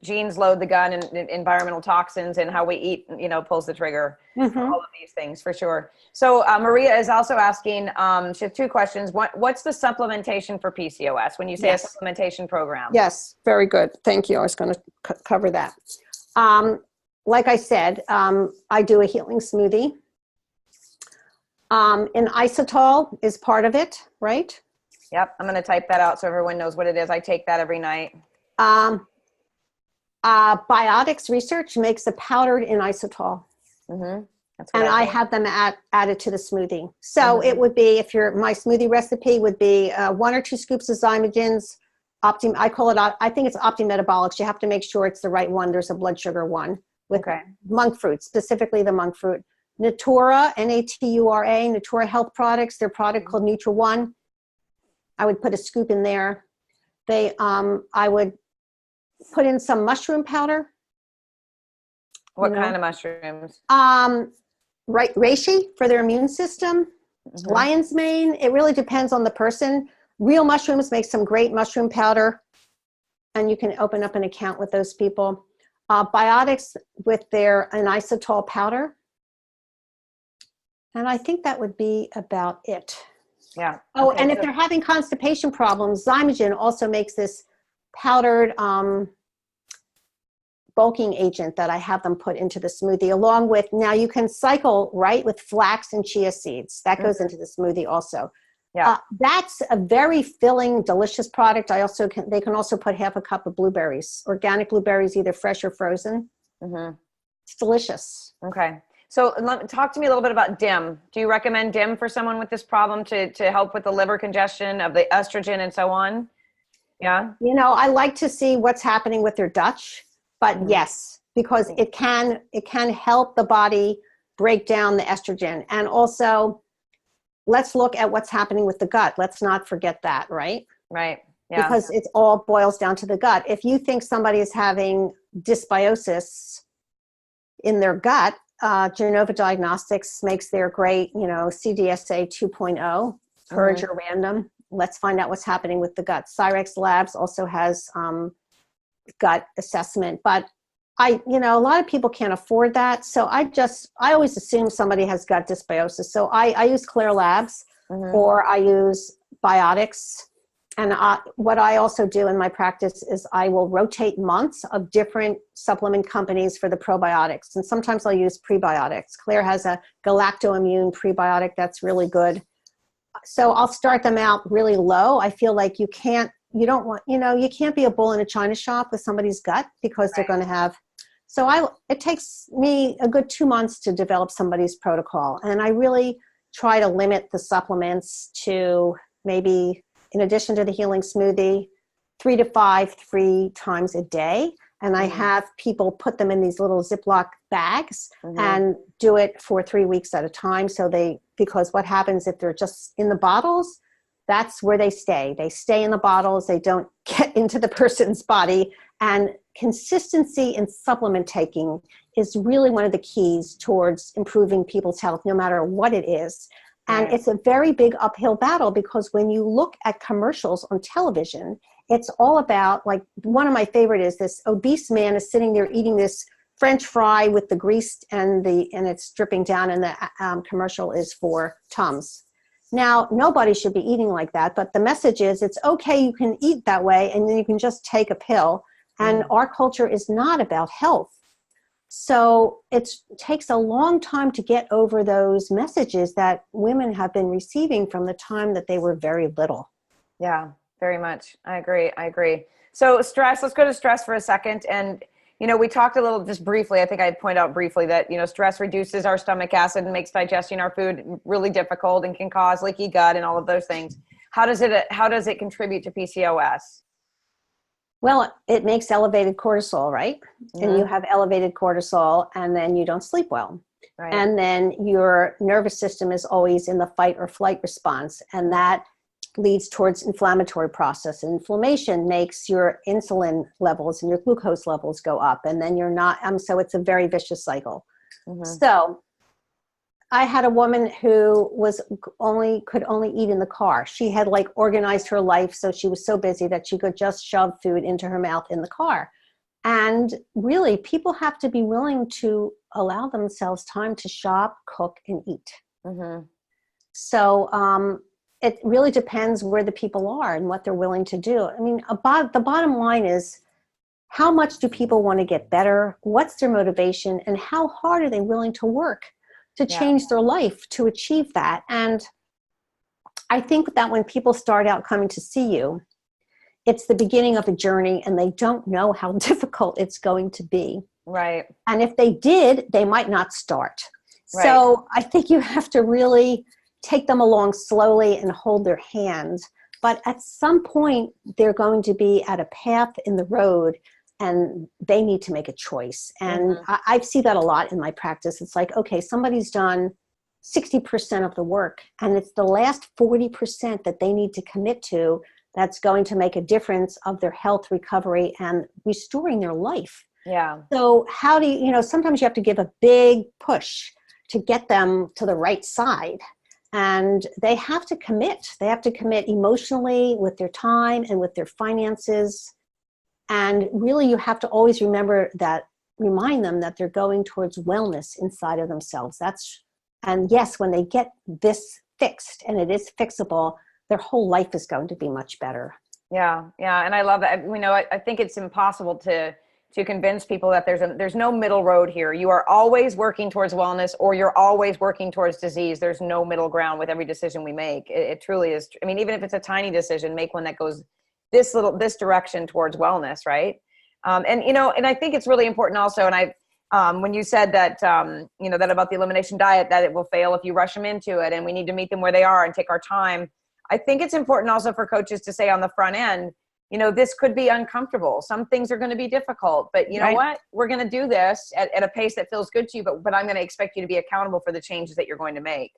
genes load the gun, and environmental toxins and how we eat, pulls the trigger for all of these things for sure. So Maria is also asking, she has two questions. What's the supplementation for PCOS when you say a supplementation program? Yes. Very good. Thank you. I was going to cover that. Like I said, I do a healing smoothie. And isotal is part of it, right? Yep. I'm going to type that out so everyone knows what it is. I take that every night. Biotics research makes a powdered in isotal. And I have them added to the smoothie. So it would be, my smoothie recipe would be 1 or 2 scoops of Zymogens. I think it's OptiMetabolics. You have to make sure it's the right one. There's a blood sugar one with monk fruit, specifically the monk fruit. Natura, Natura, Natura Health Products, their product called Nutra One. I would put a scoop in there. I would put in some mushroom powder. What kind of mushrooms? Reishi for their immune system. Lion's mane. It really depends on the person. Real mushrooms make some great mushroom powder, and you can open up an account with those people. Biotics with their inositol powder. And I think that would be about it. Yeah. Oh, and if they're having constipation problems, Zymogen also makes this powdered bulking agent that I have them put into the smoothie, along with, now you can cycle, with flax and chia seeds. That goes into the smoothie also. Yeah. That's a very filling, delicious product. They can also put half a cup of blueberries, organic blueberries, either fresh or frozen. It's delicious. Okay. So talk to me a little bit about DIM. Do you recommend DIM for someone with this problem to help with the liver congestion of the estrogen and so on? Yeah. I like to see what's happening with their Dutch, but yes, because it can help the body break down the estrogen. And also, let's look at what's happening with the gut. Let's not forget that, right? Right. Yeah. Because it all boils down to the gut. If you think somebody is having dysbiosis in their gut, Genova Diagnostics makes their great, CDSA 2.0, purge or random. Let's find out what's happening with the gut. Cyrex Labs also has gut assessment, but a lot of people can't afford that. So I always assume somebody has gut dysbiosis. So I use Clear Labs or I use Biotics. And what I also do in my practice is I will rotate months of different supplement companies for the probiotics. And sometimes I'll use prebiotics. Claire has a galactoimmune prebiotic that's really good. So I'll start them out really low. I feel like you can't be a bull in a china shop with somebody's gut because they're going to have. So it takes me a good 2 months to develop somebody's protocol. And I really try to limit the supplements to maybe, in addition to the healing smoothie, 3 to 5, 3 times a day. And I have people put them in these little Ziploc bags and do it for 3 weeks at a time. Because what happens if they're just in the bottles, that's where they stay. They stay in the bottles. They don't get into the person's body. And consistency in supplement taking is really one of the keys towards improving people's health, no matter what it is. And Right. it's a very big uphill battle, because when you look at commercials on television, it's all about, like, one of my favorite is this obese man is sitting there eating this French fry with the grease and it's dripping down, and the commercial is for Tums. Now, nobody should be eating like that, but the message is it's okay, you can eat that way, and then you can just take a pill. And our culture is not about health. So it takes a long time to get over those messages that women have been receiving from the time that they were very little. Yeah, very much. I agree. So stress, let's go to stress for a second. And, we talked a little, just briefly, I think I point out briefly that, stress reduces our stomach acid and makes digesting our food really difficult and can cause leaky gut and all of those things. How does it contribute to PCOS? Well, it makes elevated cortisol, right? Mm-hmm. And you have elevated cortisol, and then you don't sleep well. Right. And then your nervous system is always in the fight or flight response. And that leads towards inflammatory process. Inflammation makes your insulin levels and your glucose levels go up. And then you're not, so it's a very vicious cycle. Mm-hmm. So I had a woman who could only eat in the car. She had organized her life, so she was so busy that she could just shove food into her mouth in the car. And really, people have to be willing to allow themselves time to shop, cook, and eat. Mm-hmm. So it really depends where the people are and what they're willing to do. I mean, the bottom line is, how much do people want to get better? What's their motivation? And how hard are they willing to work to change their life to achieve that? And I think that when people start out coming to see you, it's the beginning of a journey, and they don't know how difficult it's going to be. Right. And if they did, they might not start. Right. So I think you have to really take them along slowly and hold their hand. But at some point, they're going to be at a path in the road, and they need to make a choice. And I see that a lot in my practice. It's like, okay, somebody's done 60% of the work, and it's the last 40% that they need to commit to that's going to make a difference of their health recovery and restoring their life. Yeah. So how do you, sometimes you have to give a big push to get them to the right side. And they have to commit. They have to commit emotionally, with their time and with their finances. And really, you have to always remind them that they're going towards wellness inside of themselves. And yes, when they get this fixed, and it is fixable, their whole life is going to be much better. Yeah. Yeah. And I love that. I think it's impossible to convince people that there's no middle road here. You are always working towards wellness, or you're always working towards disease. There's no middle ground with every decision we make. It truly is. I mean, even if it's a tiny decision, make one that goes this direction towards wellness. Right. And I think it's really important also. And when you said that, that about the elimination diet, that it will fail if you rush them into it, and we need to meet them where they are and take our time. I think it's important also for coaches to say on the front end, this could be uncomfortable. Some things are going to be difficult, but you know what? We're going to do this at a pace that feels good to you, but I'm going to expect you to be accountable for the changes that you're going to make.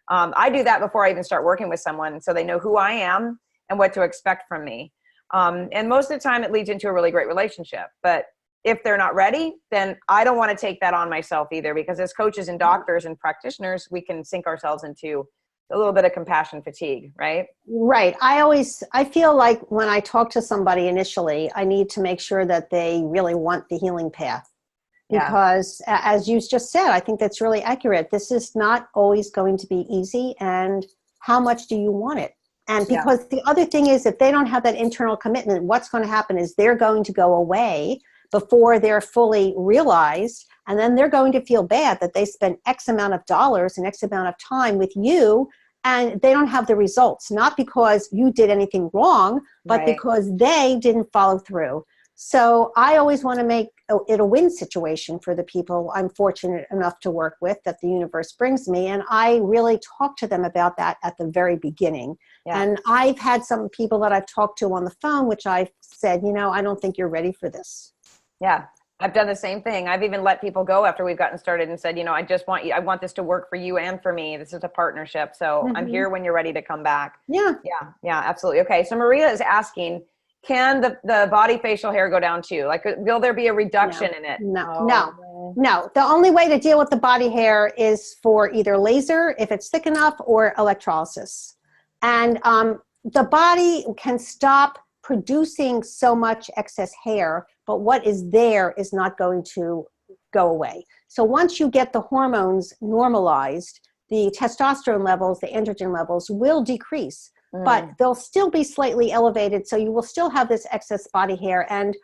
I do that before I even start working with someone, so they know who I am and what to expect from me. And most of the time it leads into a really great relationship. But if they're not ready, then I don't want to take that on myself either, because as coaches and doctors and practitioners, we can sink ourselves into a little bit of compassion fatigue, right? Right. I feel like when I talk to somebody initially, I need to make sure that they really want the healing path. Because as you just said, I think that's really accurate. This is not always going to be easy. And how much do you want it? And because the other thing is, if they don't have that internal commitment, what's going to happen is they're going to go away before they're fully realized. And then they're going to feel bad that they spent X amount of dollars and X amount of time with you, and they don't have the results, not because you did anything wrong, but because they didn't follow through. So I always want to make it a win situation for the people I'm fortunate enough to work with, that the universe brings me. And I really talk to them about that at the very beginning. Yeah. And I've had some people that I've talked to on the phone, which I've said, I don't think you're ready for this. Yeah. I've done the same thing. I've even let people go after we've gotten started and said, I want this to work for you and for me. This is a partnership. So I'm here when you're ready to come back. Yeah. Yeah. Yeah, absolutely. Okay. So Maria is asking, can the body facial hair go down too? Like, will there be a reduction in it? No. The only way to deal with the body hair is for either laser, if it's thick enough, or electrolysis. And the body can stop producing so much excess hair, but what is there is not going to go away. So once you get the hormones normalized, the testosterone levels, the androgen levels will decrease, but they'll still be slightly elevated. So you will still have this excess body hair. And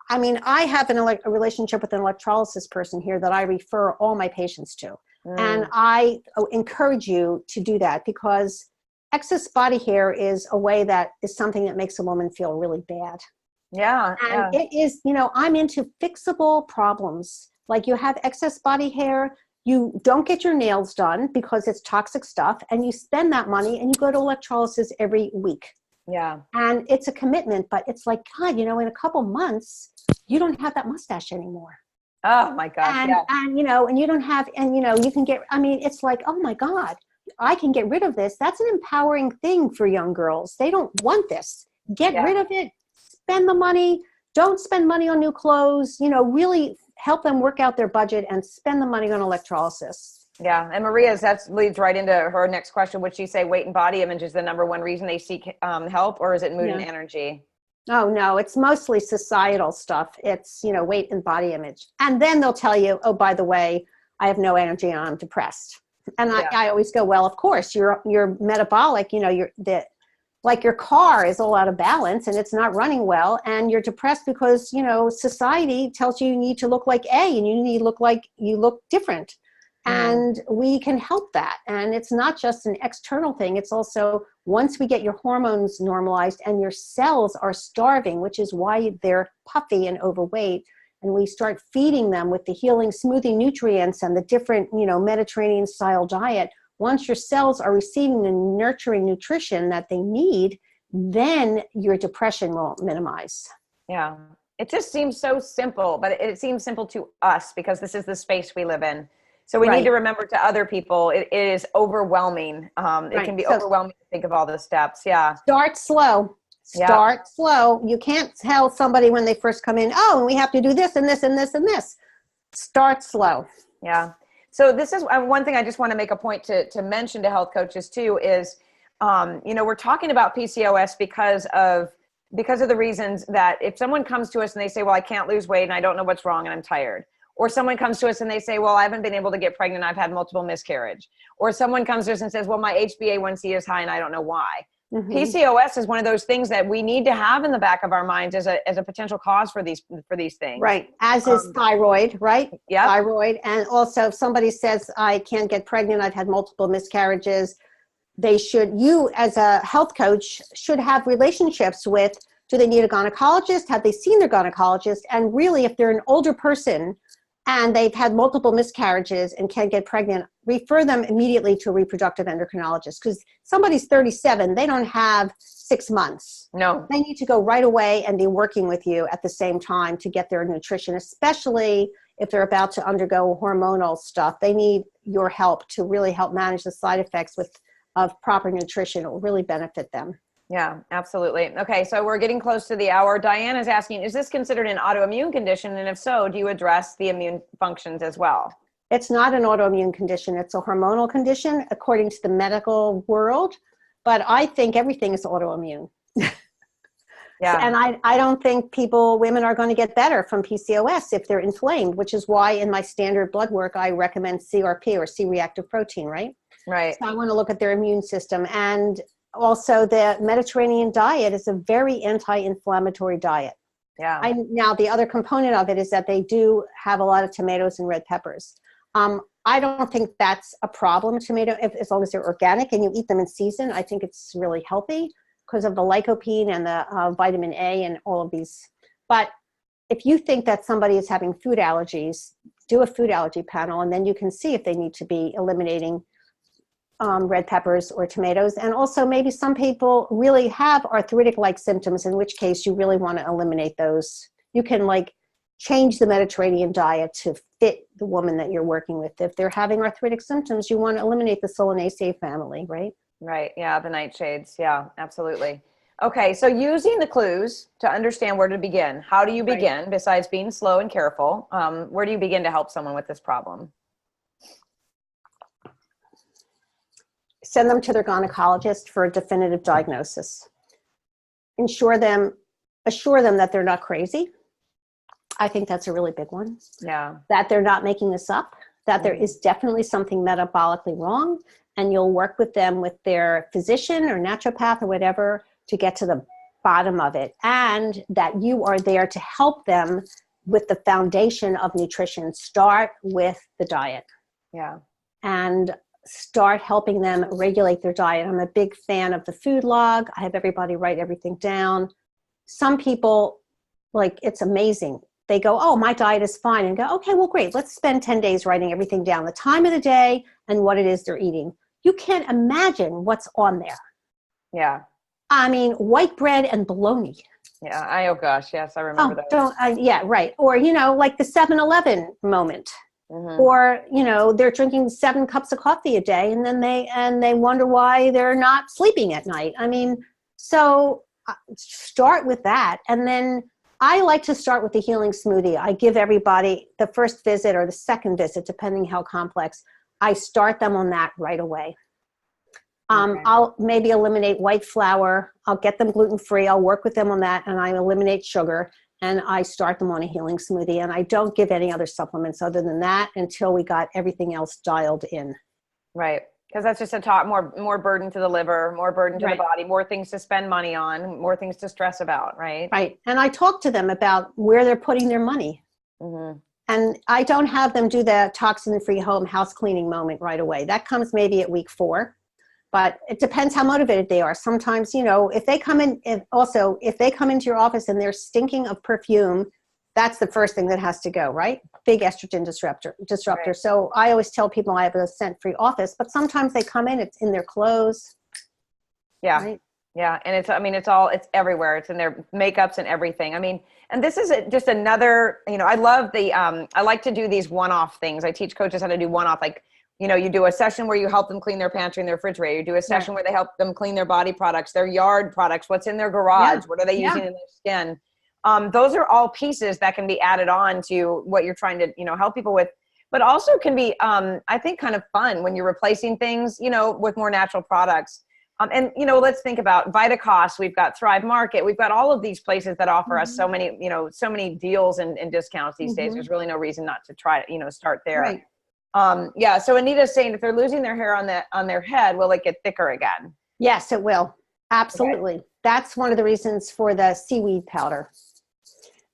I mean, I have a relationship with an electrolysis person here that I refer all my patients to. And I encourage you to do that, because excess body hair is a way that is something that makes a woman feel really bad. Yeah. And it is, you know, I'm into fixable problems. Like, you have excess body hair, you don't get your nails done because it's toxic stuff, and you spend that money and you go to electrolysis every week. Yeah. And it's a commitment, but it's like, God, you know, in a couple months, you don't have that mustache anymore. Oh my gosh. And you know, and you don't have, and you know, you can get, I mean, it's like, oh my God, I can get rid of this. That's an empowering thing for young girls. They don't want this. Get rid of it. Spend the money. Don't spend money on new clothes. You know, really help them work out their budget and spend the money on electrolysis. Yeah. And Maria's, that leads right into her next question. Would she say weight and body image is the number one reason they seek help, or is it mood and energy? Oh, no, it's mostly societal stuff. It's, you know, weight and body image. And then they'll tell you, oh, by the way, I have no energy and I'm depressed. And I always go, well, of course, you're metabolic, you know, like your car is all out of balance and it's not running well, and you're depressed because, you know, society tells you need to look like A, and you need to look like you look different. And we can help that. And it's not just an external thing. It's also, once we get your hormones normalized and your cells are starving, which is why they're puffy and overweight, and we start feeding them with the healing smoothie nutrients and the different, you know, Mediterranean style diet, once your cells are receiving the nurturing nutrition that they need, then your depression will minimize. Yeah. It just seems so simple, but it seems simple to us because this is the space we live in. So we need to remember, to other people, it is overwhelming. It can be overwhelming to think of all the steps. Yeah. Start slow. Start slow. You can't tell somebody when they first come in, oh, and we have to do this and this and this and this. Start slow. Yeah. So this is one thing I just want to make a point to mention to health coaches too is, you know, we're talking about PCOS because of the reasons that if someone comes to us and they say, well, I can't lose weight and I don't know what's wrong and I'm tired. Or someone comes to us and they say, well, I haven't been able to get pregnant. I've had multiple miscarriage. Or someone comes to us and says, well, my HbA1c is high and I don't know why. PCOS is one of those things that we need to have in the back of our minds as a potential cause for these things. Right. As is thyroid, right? Yeah. Thyroid. And also, if somebody says, I can't get pregnant, I've had multiple miscarriages, you as a health coach should have relationships with, do they need a gynecologist? Have they seen their gynecologist? And really, if they're an older person and they've had multiple miscarriages and can't get pregnant, refer them immediately to a reproductive endocrinologist, because somebody's 37, they don't have 6 months. No. They need to go right away and be working with you at the same time to get their nutrition, especially if they're about to undergo hormonal stuff. They need your help to really help manage the side effects of proper nutrition. It will really benefit them. Yeah, absolutely. Okay, so we're getting close to the hour. Diane is asking, is this considered an autoimmune condition? And if so, do you address the immune functions as well? It's not an autoimmune condition. It's a hormonal condition, according to the medical world. But I think everything is autoimmune. Yeah. And I don't think women are going to get better from PCOS if they're inflamed, which is why in my standard blood work, I recommend CRP, or C-reactive protein, right? Right. So I want to look at their immune system. And also, the Mediterranean diet is a very anti-inflammatory diet. Yeah. Now, the other component of it is that they do have a lot of tomatoes and red peppers. I don't think that's a problem, as long as they're organic and you eat them in season. I think it's really healthy because of the lycopene and the vitamin A and all of these. But if you think that somebody is having food allergies, do a food allergy panel, and then you can see if they need to be eliminating red peppers or tomatoes. And also, maybe some people really have arthritic-like symptoms, in which case you really want to eliminate those. You can change the Mediterranean diet to fit the woman that you're working with. If they're having arthritic symptoms, you want to eliminate the Solanaceae family, right? Right. Yeah. The nightshades. Yeah, absolutely. Okay, so using the clues to understand where to begin. How do you Right. begin, besides being slow and careful? Where do you begin to help someone with this problem? Send them to their gynecologist for a definitive diagnosis. Assure them that they're not crazy. I think that's a really big one. Yeah. That they're not making this up, that there is definitely something metabolically wrong, and you'll work with them with their physician or naturopath or whatever to get to the bottom of it, and that you are there to help them with the foundation of nutrition. Start with the diet. Yeah. And start helping them regulate their diet. I'm a big fan of the food log. I have everybody write everything down. Some people, like, it's amazing. They go, oh, my diet is fine. And go, okay, well, great. Let's spend 10 days writing everything down, the time of the day and what it is they're eating. You can't imagine what's on there. Yeah. I mean, white bread and bologna. Yeah. Oh gosh. Yes. I remember that. Yeah, right. Or, like the 7-Eleven moment. Or, they're drinking 7 cups of coffee a day, and then they wonder why they're not sleeping at night. I mean, so start with that. And then I like to start with the healing smoothie. I give everybody the first visit or the second visit, depending how complex. I start them on that right away. Okay. I'll maybe eliminate white flour. I'll get them gluten-free. I'll work with them on that, and I eliminate sugar. And I start them on a healing smoothie, and I don't give any other supplements other than that until we got everything else dialed in. Right. Because that's just more burden to the liver, more burden to the body, more things to spend money on, more things to stress about. Right. Right. And I talk to them about where they're putting their money. And I don't have them do the toxin-free home house cleaning moment right away. That comes maybe at week 4. But it depends how motivated they are. Sometimes, if they come into your office and they're stinking of perfume, that's the first thing that has to go, right? Big estrogen disruptor. Right. So I always tell people I have a scent-free office, but sometimes they come in, it's in their clothes. Yeah. Right? Yeah. And it's everywhere. It's in their makeups and everything. I mean, and this is just another, I love I like to do these one-off things. I teach coaches how to do one-off, like, you do a session where you help them clean their pantry and their refrigerator. You do a session where they help them clean their body products, their yard products, what's in their garage, what are they using in their skin. Those are all pieces that can be added on to what you're trying to, help people with, but also can be, I think, kind of fun when you're replacing things, with more natural products. And, let's think about VitaCost. We've got Thrive Market. We've got all of these places that offer us so many deals and discounts these days. There's really no reason not to try to, start there. Right. So Anita's saying if they're losing their hair on their head, will it get thicker again? Yes, it will. Absolutely. Okay. That's one of the reasons for the seaweed powder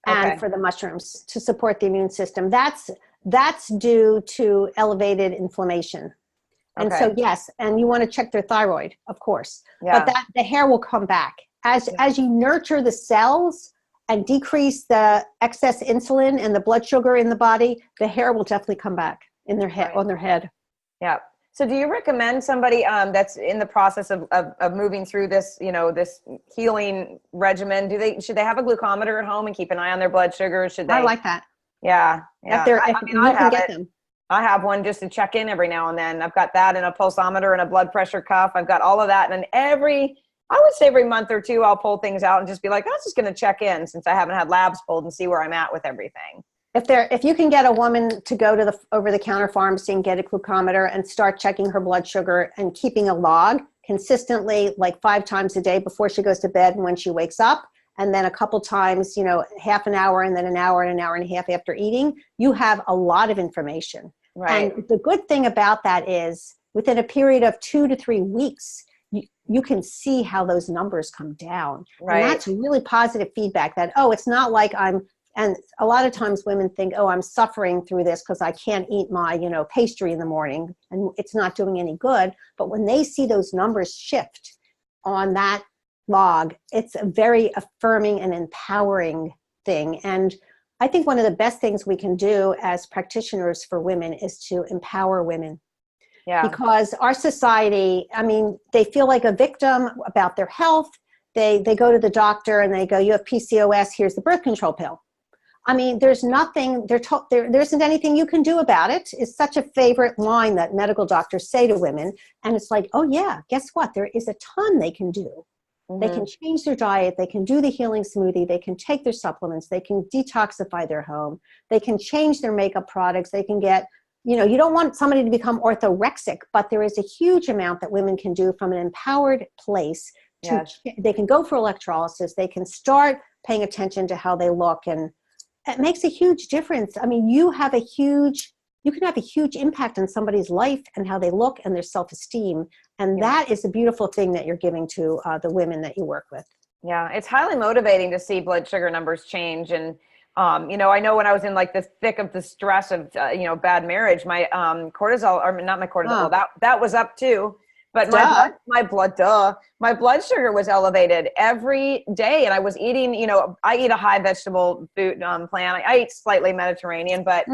and for the mushrooms to support the immune system. That's due to elevated inflammation. And so, yes, and you want to check their thyroid, of course, but the hair will come back as you nurture the cells and decrease the excess insulin and the blood sugar in the body. The hair will definitely come back in their head, on their head. Yeah. So do you recommend somebody that's in the process of moving through this, this healing regimen? Should they have a glucometer at home and keep an eye on their blood sugar? Should they? I like that. Yeah. I have one just to check in every now and then. I've got that and a pulsometer and a blood pressure cuff. I've got all of that. And every month or two, I'll pull things out and just be like, I'm just going to check in since I haven't had labs pulled and see where I'm at with everything. If you can get a woman to go to the over-the-counter pharmacy and get a glucometer and start checking her blood sugar and keeping a log consistently, like 5 times a day before she goes to bed and when she wakes up, and then a couple times, half an hour and then an hour and a half after eating, you have a lot of information. Right. And the good thing about that is within a period of 2 to 3 weeks, you can see how those numbers come down. Right. And that's really positive feedback that, it's not like and a lot of times women think, I'm suffering through this because I can't eat my, pastry in the morning and it's not doing any good. But when they see those numbers shift on that log, it's a very affirming and empowering thing. And I think one of the best things we can do as practitioners for women is to empower women. Yeah. Because our society, they feel like a victim about their health. They go to the doctor and they go, you have PCOS, here's the birth control pill. There's nothing, there isn't anything you can do about it. It's such a favorite line that medical doctors say to women. And it's like, oh yeah, guess what? There is a ton they can do. They can change their diet. They can do the healing smoothie. They can take their supplements. They can detoxify their home. They can change their makeup products. They can get, you know, you don't want somebody to become orthorexic, but there is a huge amount that women can do from an empowered place. They can go for electrolysis. They can start paying attention to how they look. And it makes a huge difference. I mean, you can have a huge impact on somebody's life and how they look and their self-esteem. And that is a beautiful thing that you're giving to the women that you work with. Yeah, it's highly motivating to see blood sugar numbers change. And, you know, I know when I was in like the thick of the stress of, you know, bad marriage, my cortisol, or not my cortisol, that was up too. But my blood sugar was elevated every day. And I was eating, you know, I eat a high vegetable food plan. I eat slightly Mediterranean, but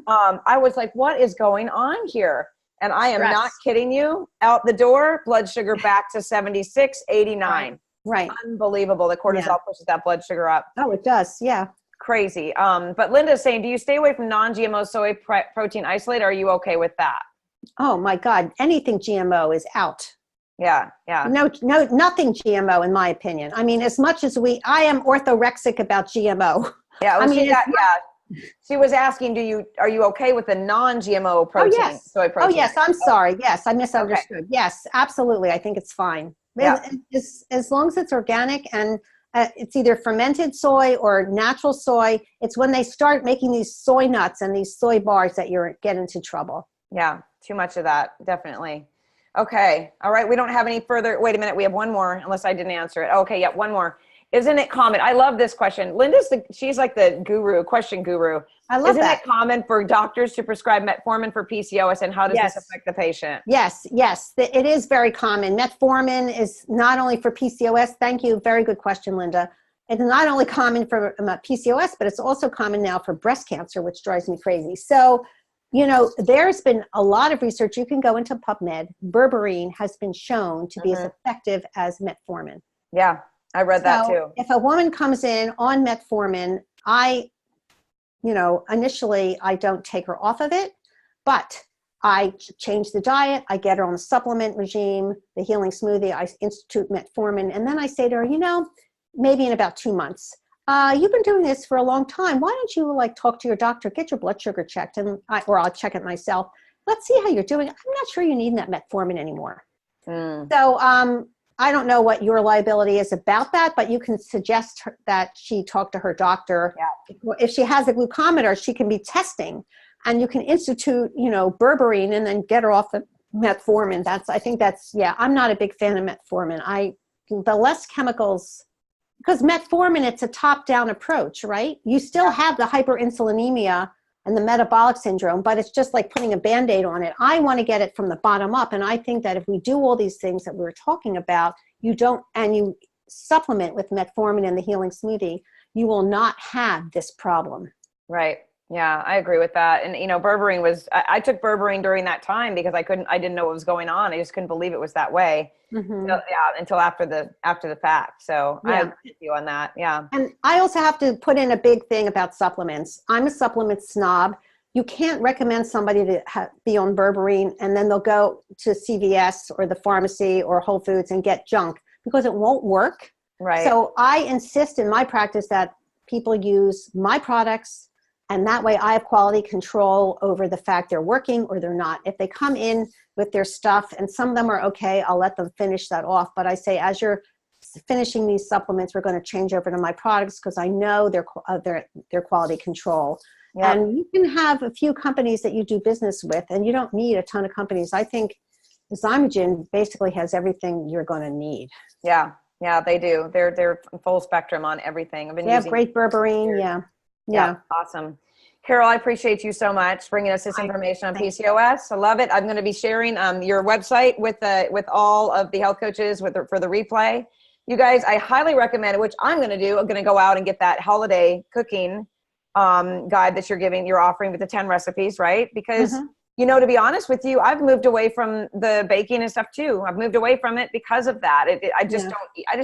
I was like, what is going on here? And I am not kidding you. Out the door, blood sugar back to 76, 89. Right. Unbelievable. The cortisol pushes that blood sugar up. Oh, it does. Yeah. Crazy. But Linda's saying, do you stay away from non-GMO soy protein isolate? Or are you okay with that? Oh my God, anything GMO is out. Yeah. No, nothing GMO in my opinion. I mean, as much as I am orthorexic about GMO. Yeah, she was asking, are you okay with the non-GMO protein? Soy protein? Oh yes, I'm sorry. Yes, I misunderstood. Okay. Yes, absolutely. I think it's fine. Yeah. As long as it's organic and it's either fermented soy or natural soy, it's when they start making these soy nuts and these soy bars that you get into trouble. Yeah. Too much of that, definitely. Okay. All right. We don't have any further. Wait a minute. We have one more, unless I didn't answer it. Okay. Yeah. One more. Isn't it common? I love this question. She's like the question guru. I love that. Isn't it common for doctors to prescribe metformin for PCOS, and how does this affect the patient? Yes. It is very common. Metformin is not only for PCOS. Thank you. Very good question, Linda. It's not only common for PCOS, but it's also common now for breast cancer, which drives me crazy. So, you know, there's been a lot of research. You can go into PubMed. Berberine has been shown to be as effective as metformin. Yeah, I read that too. If a woman comes in on metformin, initially I don't take her off of it, but I change the diet. I get her on the supplement regime, the healing smoothie. I institute metformin. And then I say to her, you know, maybe in about 2 months, you've been doing this for a long time. Why don't you talk to your doctor, get your blood sugar checked, or I'll check it myself. Let's see how you're doing. I'm not sure you need that metformin anymore. So I don't know what your liability is about that, but you can suggest that she talk to her doctor. Yeah. If she has a glucometer, she can be testing, and you can institute, berberine and then get her off the metformin. I'm not a big fan of metformin. The less chemicals. Because metformin, it's a top-down approach, right? You still have the hyperinsulinemia and the metabolic syndrome, but it's just like putting a Band-Aid on it. I want to get it from the bottom up. And I think that if we do all these things that we were talking about, and you supplement with metformin and the healing smoothie, you will not have this problem. Right. Yeah, I agree with that. And, berberine I took berberine during that time because I didn't know what was going on. I just couldn't believe it was that way. Until after the fact. So I agree with you on that. Yeah. And I also have to put in a big thing about supplements. I'm a supplement snob. You can't recommend somebody to be on berberine and then they'll go to CVS or the pharmacy or Whole Foods and get junk because it won't work. Right. So I insist in my practice that people use my products, and that way I have quality control over the fact they're working or they're not. If they come in with their stuff, and some of them are okay, I'll let them finish that off. But I say, as you're finishing these supplements, we're going to change over to my products because I know their quality control. Yep. And you can have a few companies that you do business with, and you don't need a ton of companies. I think Zymogen basically has everything you're going to need. Yeah, they do. They're full spectrum on everything. They have great berberine. Yeah. Awesome. Carol, I appreciate you so much bringing us this information on PCOS. I love it. I'm going to be sharing your website with all of the health coaches for the replay. You guys, I highly recommend it, which I'm going to do. I'm going to go out and get that holiday cooking guide that you're offering with the 10 recipes, right? Because to be honest with you, I've moved away from the baking and stuff too. I've moved away from it because of that. I just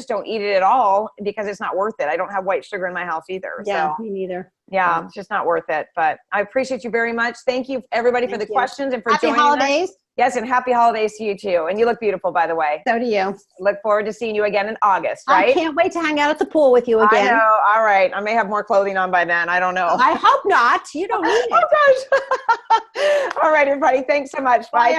don't eat it at all because it's not worth it. I don't have white sugar in my house either. Yeah, me neither. Yeah, it's just not worth it. But I appreciate you very much. Thank you, everybody, for the questions and for joining us. Happy holidays. Yes, and happy holidays to you too. And you look beautiful, by the way. So do you. Look forward to seeing you again in August, right? I can't wait to hang out at the pool with you again. I know. All right. I may have more clothing on by then. I don't know. I hope not. You don't need it. Oh, gosh. All right, everybody. Thanks so much. Bye.